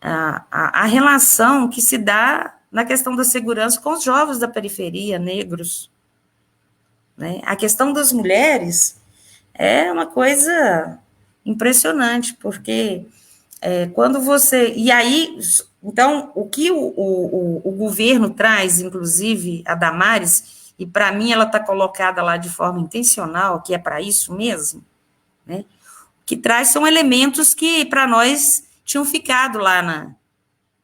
S2: a relação que se dá na questão da segurança com os jovens da periferia, negros, né? A questão das mulheres é uma coisa impressionante, porque quando você... E aí, então, o que o governo traz, inclusive a Damares, e para mim ela está colocada lá de forma intencional, que é para isso mesmo, né? O que traz são elementos que para nós tinham ficado lá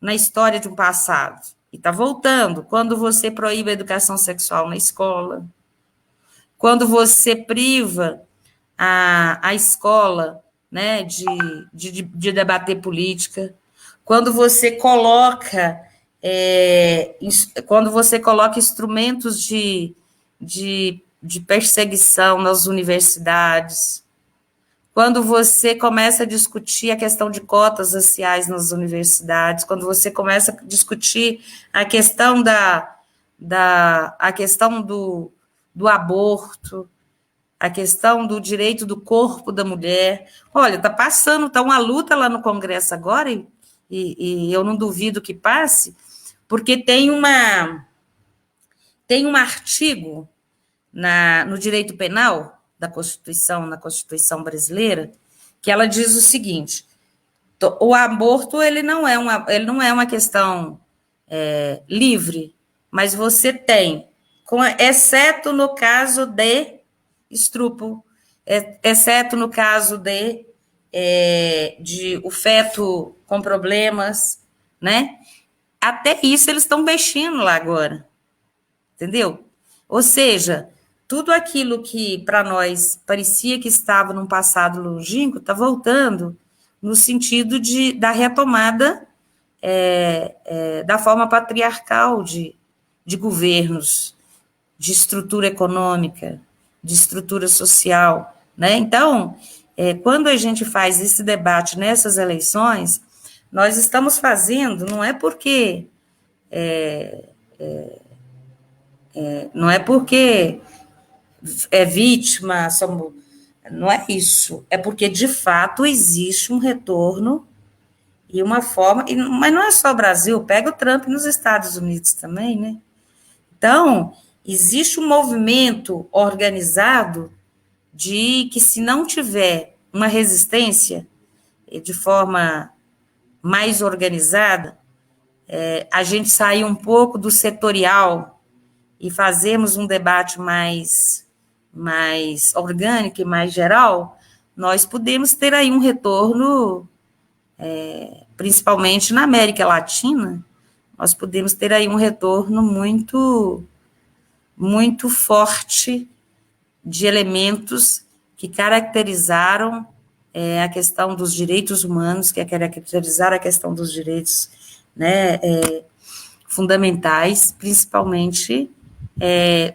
S2: na história de um passado, e está voltando. Quando você proíbe a educação sexual na escola, quando você priva a escola, né, de debater política, quando você coloca instrumentos de perseguição nas universidades, quando você começa a discutir a questão de cotas raciais nas universidades, quando você começa a discutir a questão a questão do aborto, a questão do direito do corpo da mulher. Olha, está uma luta lá no Congresso agora, e eu não duvido que passe, porque tem um artigo no direito penal da Constituição, na Constituição brasileira, que ela diz o seguinte: o aborto ele não é uma questão livre, mas você tem, exceto no caso de estupro, exceto no caso de o feto com problemas, né? Até isso eles estão mexendo lá agora, entendeu? Ou seja, tudo aquilo que para nós parecia que estava num passado longínquo está voltando no sentido da retomada da forma patriarcal de governos, de estrutura econômica, de estrutura social, né? Então, quando a gente faz esse debate nessas eleições, nós estamos fazendo, não é porque é vítima, não é isso, é porque, de fato, existe um retorno e uma forma, mas não é só o Brasil, pega o Trump nos Estados Unidos também, né? Então, existe um movimento organizado de que, se não tiver uma resistência de forma mais organizada, a gente sair um pouco do setorial e fazermos um debate mais orgânico e mais geral, nós podemos ter aí um retorno, principalmente na América Latina, nós podemos ter aí um retorno muito, muito forte de elementos que caracterizaram a questão dos direitos humanos, que caracterizaram a questão dos direitos, né, fundamentais, principalmente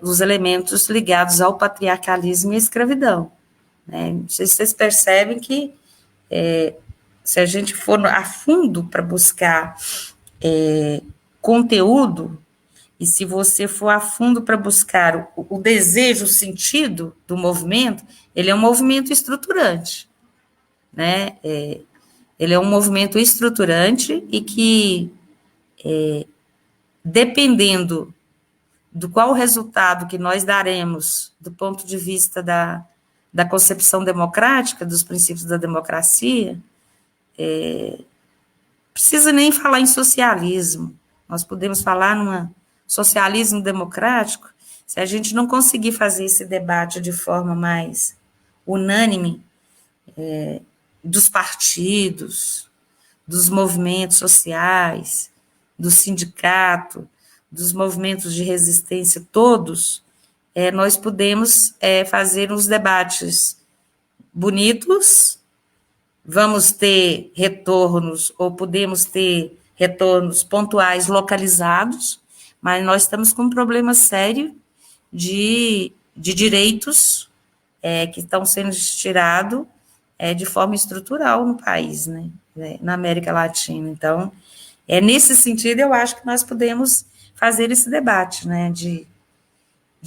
S2: os elementos ligados ao patriarcalismo e à escravidão. Né? Não sei se vocês percebem que, se a gente for a fundo para buscar conteúdo, e se você for a fundo para buscar o desejo, o sentido do movimento, ele é um movimento estruturante, né? Ele é um movimento estruturante e que, dependendo do qual resultado que nós daremos do ponto de vista da concepção democrática, dos princípios da democracia, precisa nem falar em socialismo, nós podemos falar numa socialismo democrático, se a gente não conseguir fazer esse debate de forma mais unânime, dos partidos, dos movimentos sociais, do sindicato, dos movimentos de resistência, todos, nós podemos fazer uns debates bonitos, vamos ter retornos, ou podemos ter retornos pontuais localizados, mas nós estamos com um problema sério de direitos que estão sendo tirados de forma estrutural no país, né, na América Latina. Então, nesse sentido, eu acho que nós podemos fazer esse debate, né, de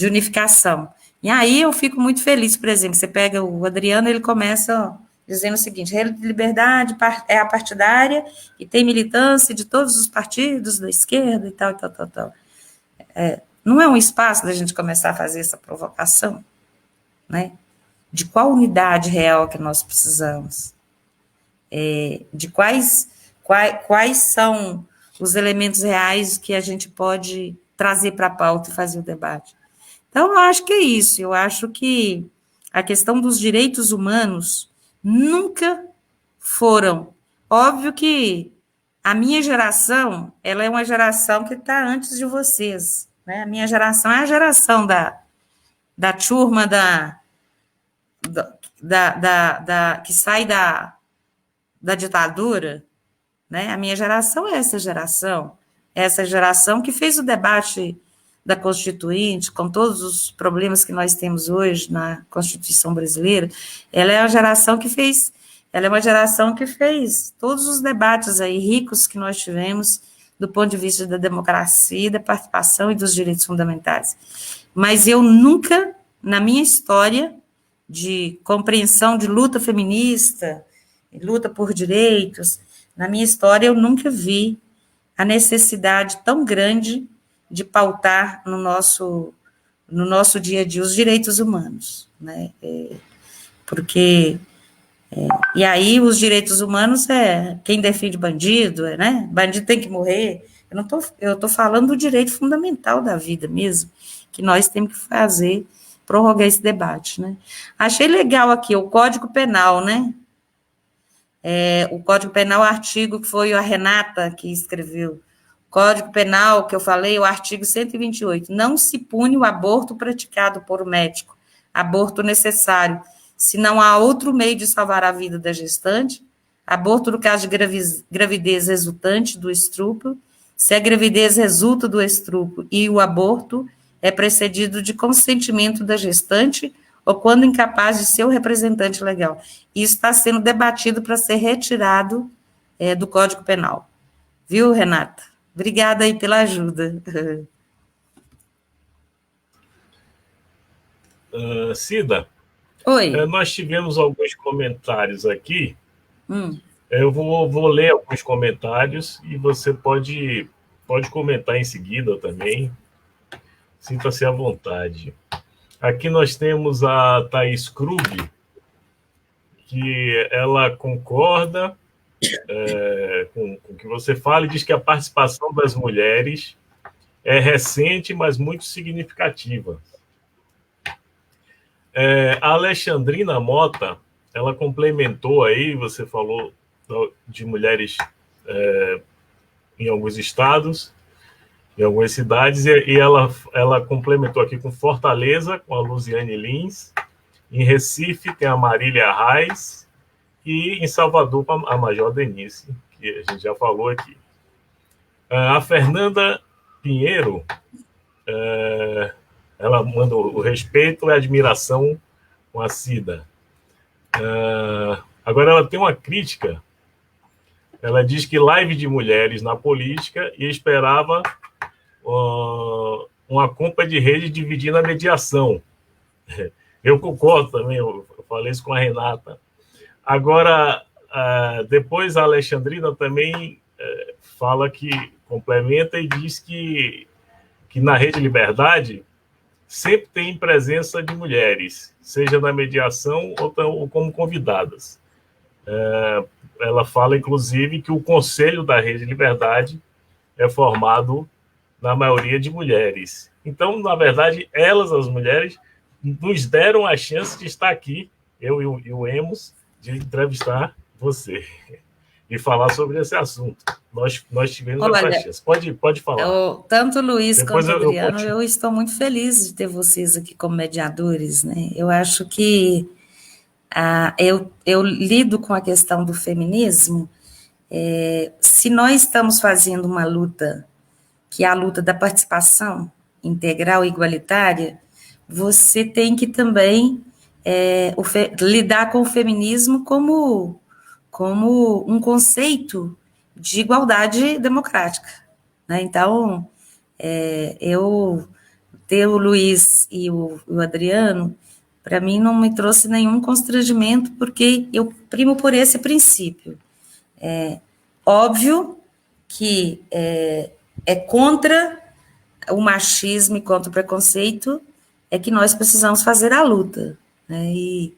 S2: unificação. E aí eu fico muito feliz, por exemplo, você pega o Adriano, ele começa dizendo o seguinte: Rede de Liberdade é a partidária e tem militância de todos os partidos da esquerda e tal, tal, tal, tal. Não é um espaço da gente começar a fazer essa provocação, né? De qual unidade real que nós precisamos? De quais são os elementos reais que a gente pode trazer para a pauta e fazer o debate? Então, eu acho que é isso. Eu acho que a questão dos direitos humanos nunca foram. Óbvio que a minha geração, ela é uma geração que está antes de vocês, né? A minha geração é a geração da turma que sai da ditadura, né? A minha geração é essa geração que fez o debate da Constituinte, com todos os problemas que nós temos hoje na Constituição brasileira. Ela é uma geração que fez todos os debates aí ricos que nós tivemos do ponto de vista da democracia, da participação e dos direitos fundamentais. Mas eu nunca, na minha história de compreensão de luta feminista, luta por direitos, na minha história eu nunca vi a necessidade tão grande de pautar no nosso dia a dia os direitos humanos, né? Porque e aí os direitos humanos quem defende bandido, né? Bandido tem que morrer. Eu tô falando do direito fundamental da vida mesmo, que nós temos que fazer, prorrogar esse debate, né? Achei legal aqui o Código Penal, né? O Código Penal, o artigo que foi a Renata que escreveu. Código Penal, que eu falei, o artigo 128, não se pune o aborto praticado por um médico, aborto necessário, se não há outro meio de salvar a vida da gestante, aborto no caso de gravidez resultante do estupro, se a gravidez resulta do estupro e o aborto é precedido de consentimento da gestante ou quando incapaz de seu representante legal. Isso está sendo debatido para ser retirado do Código Penal. Viu, Renata? Obrigada aí pela ajuda.
S1: Cida,
S2: Oi.
S1: nós tivemos alguns comentários aqui. Eu vou ler alguns comentários e você pode comentar em seguida também. Sinta-se à vontade. Aqui nós temos a Thaís Krug, que ela concorda com o que você fala e diz que a participação das mulheres é recente, mas muito significativa. A Alexandrina Mota, ela complementou aí, você falou de mulheres em alguns estados, em algumas cidades, e ela complementou aqui com Fortaleza, com a Luziane Lins, em Recife tem a Marília Reis, e em Salvador a Major Denise, que a gente já falou aqui. A Fernanda Pinheiro, ela manda o respeito e a admiração com a Cida. Agora ela tem uma crítica. Ela diz que live de mulheres na política e esperava uma compra de rede dividida a mediação. Eu concordo também, eu falei isso com a Renata. Agora, depois a Alexandrina também fala que complementa e diz que na Rede Liberdade sempre tem presença de mulheres, seja na mediação ou como convidadas. Ela fala, inclusive, que o Conselho da Rede Liberdade é formado, na maioria, de mulheres. Então, na verdade, as mulheres, nos deram a chance de estar aqui, eu e o Emos, de entrevistar você e falar sobre esse assunto. Nós tivemos essa chance. Pode falar.
S2: Tanto o Luiz depois quanto o Adriano, eu estou muito feliz de ter vocês aqui como mediadores, né? Eu acho que eu lido com a questão do feminismo. Se nós estamos fazendo uma luta, que é a luta da participação integral e igualitária, você tem que também lidar com o feminismo como um conceito de igualdade democrática, né? Então, eu ter o Luiz e o Adriano, para mim não me trouxe nenhum constrangimento, porque eu primo por esse princípio. Óbvio que é contra o machismo e contra o preconceito que nós precisamos fazer a luta, né? E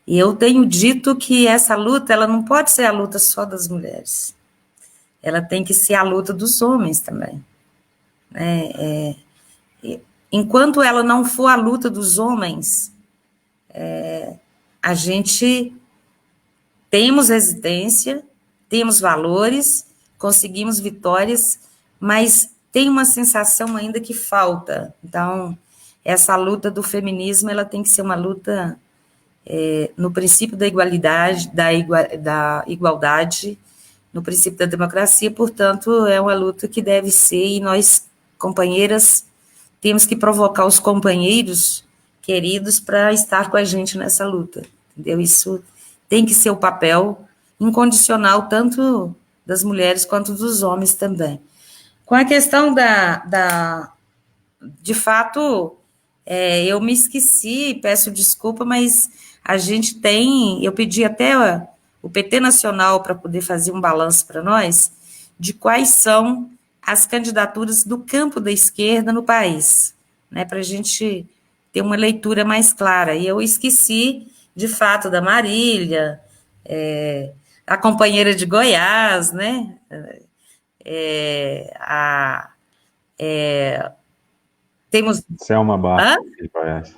S2: eu tenho dito que essa luta, ela não pode ser a luta só das mulheres, ela tem que ser a luta dos homens também, né? Enquanto ela não for a luta dos homens, a gente temos resistência, temos valores, conseguimos vitórias, mas tem uma sensação ainda que falta. Então, essa luta do feminismo, ela tem que ser uma luta no princípio da igualdade, no princípio da democracia, portanto, é uma luta que deve ser, e nós, companheiras, temos que provocar os companheiros queridos para estar com a gente nessa luta, entendeu? Isso tem que ser o papel incondicional, tanto das mulheres quanto dos homens também. Com a questão de fato, eu me esqueci, peço desculpa, mas a gente eu pedi até o PT Nacional para poder fazer um balanço para nós de quais são as candidaturas do campo da esquerda no país, né, para a gente ter uma leitura mais clara. E eu esqueci, de fato, da Marília, a companheira de Goiás, né, temos...
S3: Selma Bastos, de Goiás.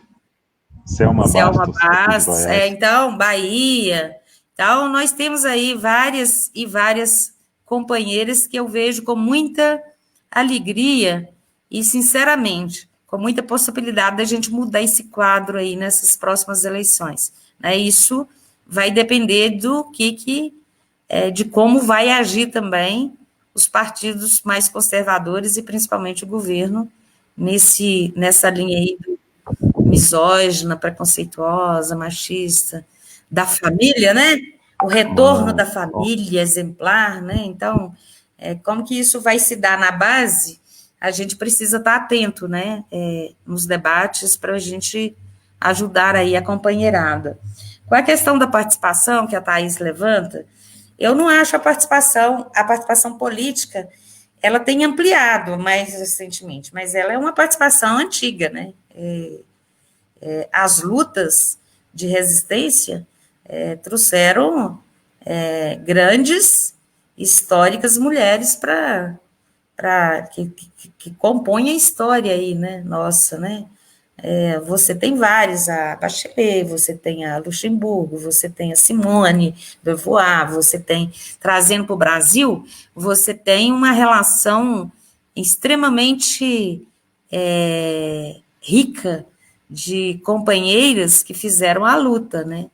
S3: Selma Bastos,
S2: então, Bahia. Então, nós temos aí várias companheiras que eu vejo com muita alegria e, sinceramente, com muita possibilidade da gente mudar esse quadro aí nessas próximas eleições, né? Isso vai depender do que de como vai agir também os partidos mais conservadores e principalmente o governo nessa linha aí misógina, preconceituosa, machista, da família, né? O retorno da família exemplar, né? Então, como que isso vai se dar na base? A gente precisa estar atento, né? Nos debates para a gente ajudar aí a companheirada. Com a questão da participação que a Thaís levanta, eu não acho a participação política, ela tem ampliado mais recentemente, mas ela é uma participação antiga, né? As lutas de resistência trouxeram grandes, históricas mulheres que compõem a história aí, né? Nossa, né? Você tem vários, a Bachelet, você tem a Luxemburgo, você tem a Simone de Beauvoir, você tem, trazendo para o Brasil, você tem uma relação extremamente rica de companheiras que fizeram a luta, né?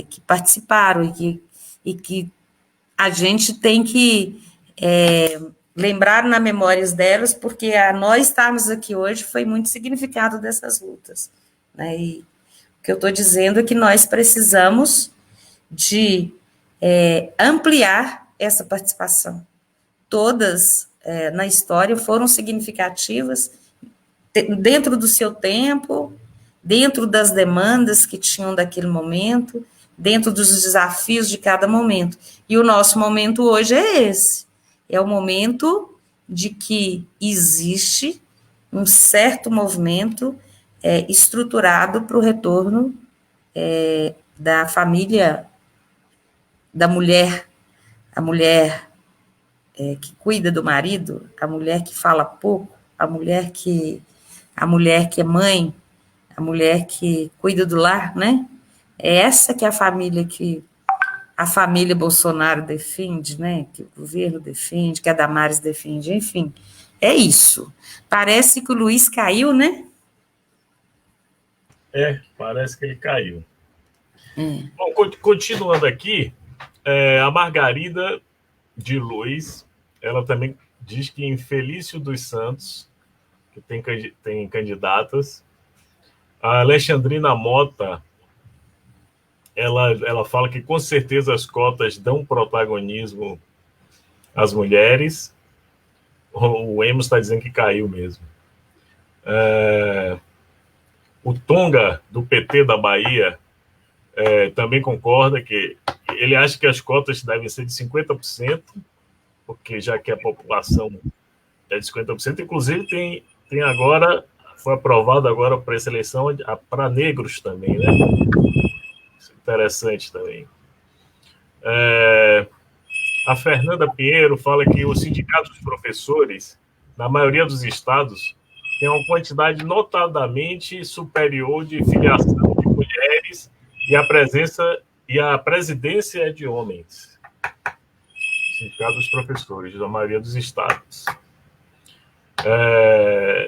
S2: Que participaram e que a gente tem que lembrar na memória delas, porque nós estarmos aqui hoje foi muito significado dessas lutas, né? E o que eu estou dizendo é que nós precisamos de ampliar essa participação. Todas na história foram significativas dentro do seu tempo, dentro das demandas que tinham daquele momento, dentro dos desafios de cada momento. E o nosso momento hoje é esse. É o momento de que existe um certo movimento estruturado para o retorno da família, da mulher, a mulher que cuida do marido, a mulher que fala pouco, a mulher que é mãe, a mulher que cuida do lar, né? É essa que é a família Bolsonaro defende, né? Que o governo defende, que a Damares defende, enfim. É isso. Parece que o Luiz caiu, né?
S1: Parece que ele caiu. Bom, continuando aqui, a Margarida de Luz, ela também diz que em Felício dos Santos, que tem candidatas, a Alexandrina Mota, ela fala que com certeza as cotas dão protagonismo às mulheres. O Emos está dizendo que caiu mesmo. O Tonga, do PT da Bahia, também concorda que ele acha que as cotas devem ser de 50%, porque já que a população é de 50%, inclusive tem agora, foi aprovado agora para essa eleição para negros também, né? Isso é interessante também. A Fernanda Pinheiro fala que o sindicato dos professores, na maioria dos estados, tem uma quantidade notadamente superior de filiação de mulheres e a presidência é de homens. Sindicato dos professores, da maioria dos estados.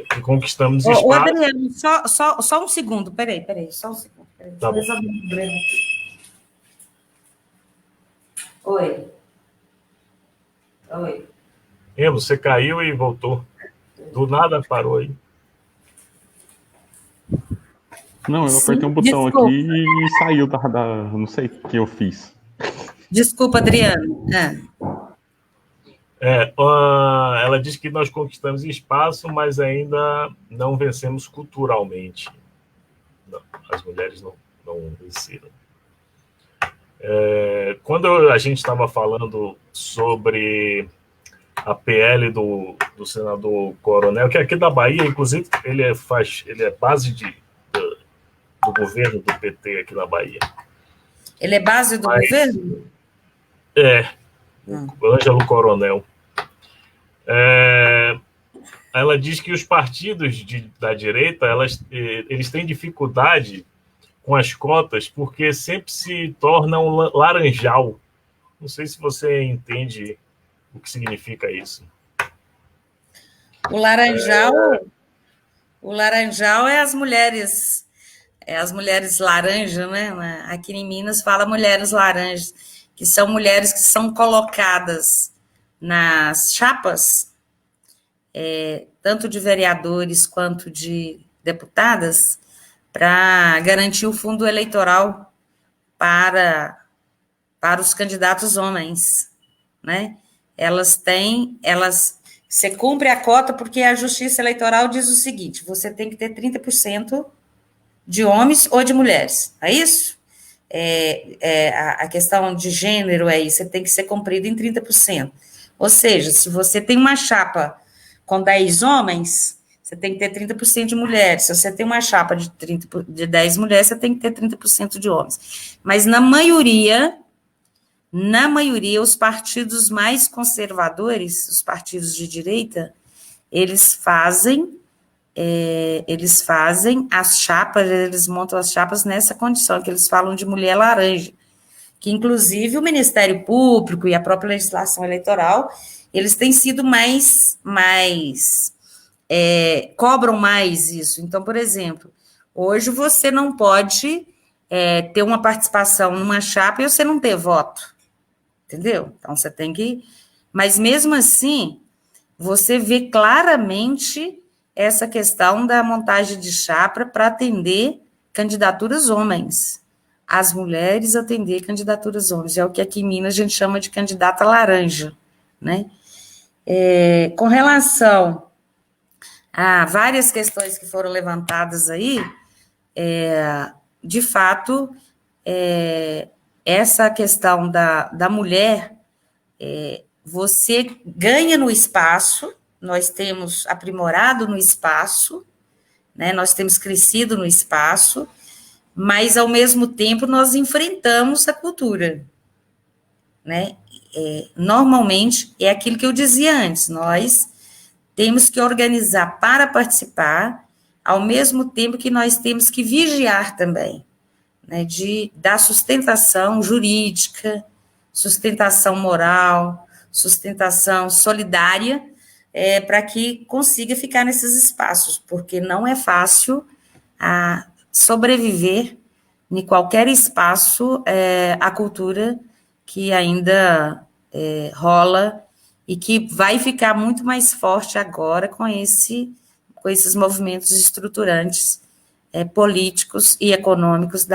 S1: Que conquistamos espaço.
S2: Adriano, só um segundo, peraí, só um segundo.
S1: Tá bom.
S2: Oi.
S1: Você caiu e voltou. Do nada parou aí.
S3: Não, eu apertei um botão aqui e saiu não sei o que eu fiz.
S2: Desculpa, Adriano.
S1: Ela diz que nós conquistamos espaço, mas ainda não vencemos culturalmente. Não, as mulheres não venceram. Quando a gente estava falando sobre a PL do senador Coronel, que é aqui da Bahia, inclusive ele é base do governo do PT aqui na Bahia.
S2: Ele é base do governo?
S1: Ângelo Coronel. Ela diz que os partidos da direita eles têm dificuldade com as cotas porque sempre se tornam laranjal. Não sei se você entende o que significa isso.
S2: O laranjal é as mulheres laranja, né? Aqui em Minas fala mulheres laranjas. que são mulheres que são colocadas nas chapas, tanto de vereadores quanto de deputadas, para garantir o fundo eleitoral para os candidatos homens, né? Você cumpre a cota porque a Justiça Eleitoral diz o seguinte: você tem que ter 30% de homens ou de mulheres, é isso? A questão de gênero é isso, você tem que ser cumprido em 30%. Ou seja, se você tem uma chapa com 10 homens, você tem que ter 30% de mulheres. Se você tem uma chapa de 10 mulheres, você tem que ter 30% de homens. Mas na maioria, os partidos mais conservadores, os partidos de direita, eles fazem as chapas, eles montam as chapas nessa condição, que eles falam de mulher laranja, que inclusive o Ministério Público e a própria legislação eleitoral, eles têm sido cobram mais isso. Então, por exemplo, hoje você não pode ter uma participação numa chapa e você não ter voto, entendeu? Então, você tem que... Mas, mesmo assim, você vê claramente essa questão da montagem de chapa para atender candidaturas homens. As mulheres atender candidaturas homens. É o que aqui em Minas a gente chama de candidata laranja, né? Com relação a várias questões que foram levantadas aí, de fato, essa questão da mulher, você ganha no espaço, nós temos aprimorado no espaço, né, nós temos crescido no espaço, mas, ao mesmo tempo, nós enfrentamos a cultura, né? Normalmente, é aquilo que eu dizia antes, nós temos que organizar para participar, ao mesmo tempo que nós temos que vigiar também, né, da sustentação jurídica, sustentação moral, sustentação solidária, para que consiga ficar nesses espaços, porque não é fácil sobreviver em qualquer espaço a cultura que ainda rola e que vai ficar muito mais forte agora com esses movimentos estruturantes políticos e econômicos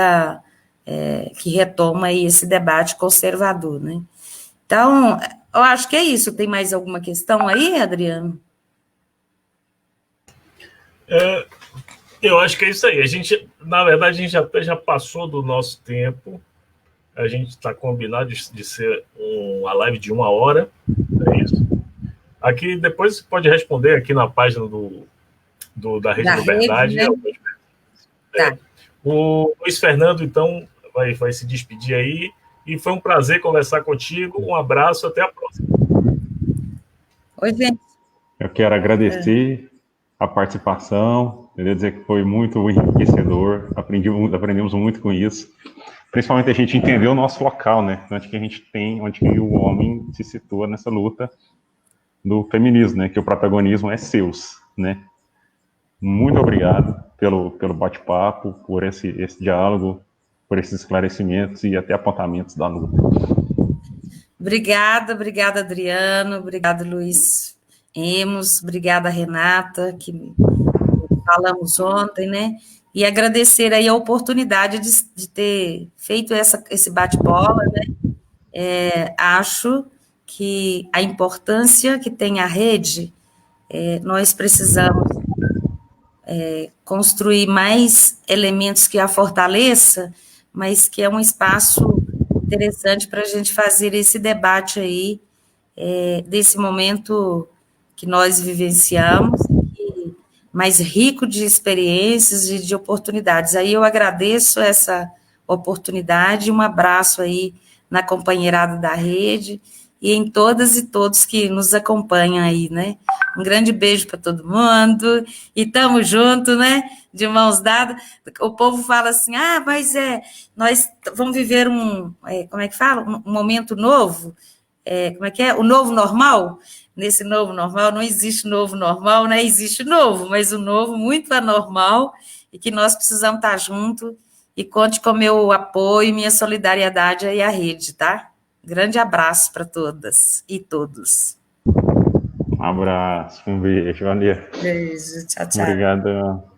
S2: que retoma aí esse debate conservador, né? Então, eu acho que é isso. Tem mais alguma questão aí, Adriano?
S1: Eu acho que é isso aí. Na verdade, a gente até já passou do nosso tempo. A gente está combinado de ser uma live de 1 hora. É isso. Aqui, depois você pode responder aqui na página da Rede Liberdade.
S2: Rede, né? Tá.
S1: O Luiz Fernando, então, vai se despedir aí. E foi um prazer conversar contigo. Um abraço, até a próxima.
S2: Oi, gente.
S3: Eu quero agradecer a participação, queria dizer que foi muito enriquecedor, aprendemos muito com isso. Principalmente a gente entender o nosso local, né? Onde que o homem se situa nessa luta do feminismo, né? Que o protagonismo é seus, né? Muito obrigado pelo bate-papo, por esse diálogo, por esses esclarecimentos e até apontamentos da luta.
S2: Obrigada, Adriano, obrigado, Luiz Emos, obrigada, Renata, que falamos ontem, né? E agradecer aí a oportunidade de ter feito esse bate-bola, né? Acho que a importância que tem a rede, nós precisamos construir mais elementos que a fortaleça, mas que é um espaço interessante para a gente fazer esse debate aí, desse momento que nós vivenciamos, mais rico de experiências e de oportunidades. Aí eu agradeço essa oportunidade, um abraço aí na companheirada da rede e em todas e todos que nos acompanham aí, né? Um grande beijo para todo mundo e tamo junto, né? De mãos dadas. O povo fala assim, mas nós vamos viver como é que fala? Um momento novo. Como é que é? O novo normal? Nesse novo normal, não existe novo normal, né? Existe novo, mas o novo muito anormal e que nós precisamos estar juntos e conte com meu apoio e minha solidariedade aí à rede, tá? Grande abraço para todas e todos.
S3: Um abraço, um beijo, valeu.
S2: Beijo, tchau, tchau.
S3: Obrigado.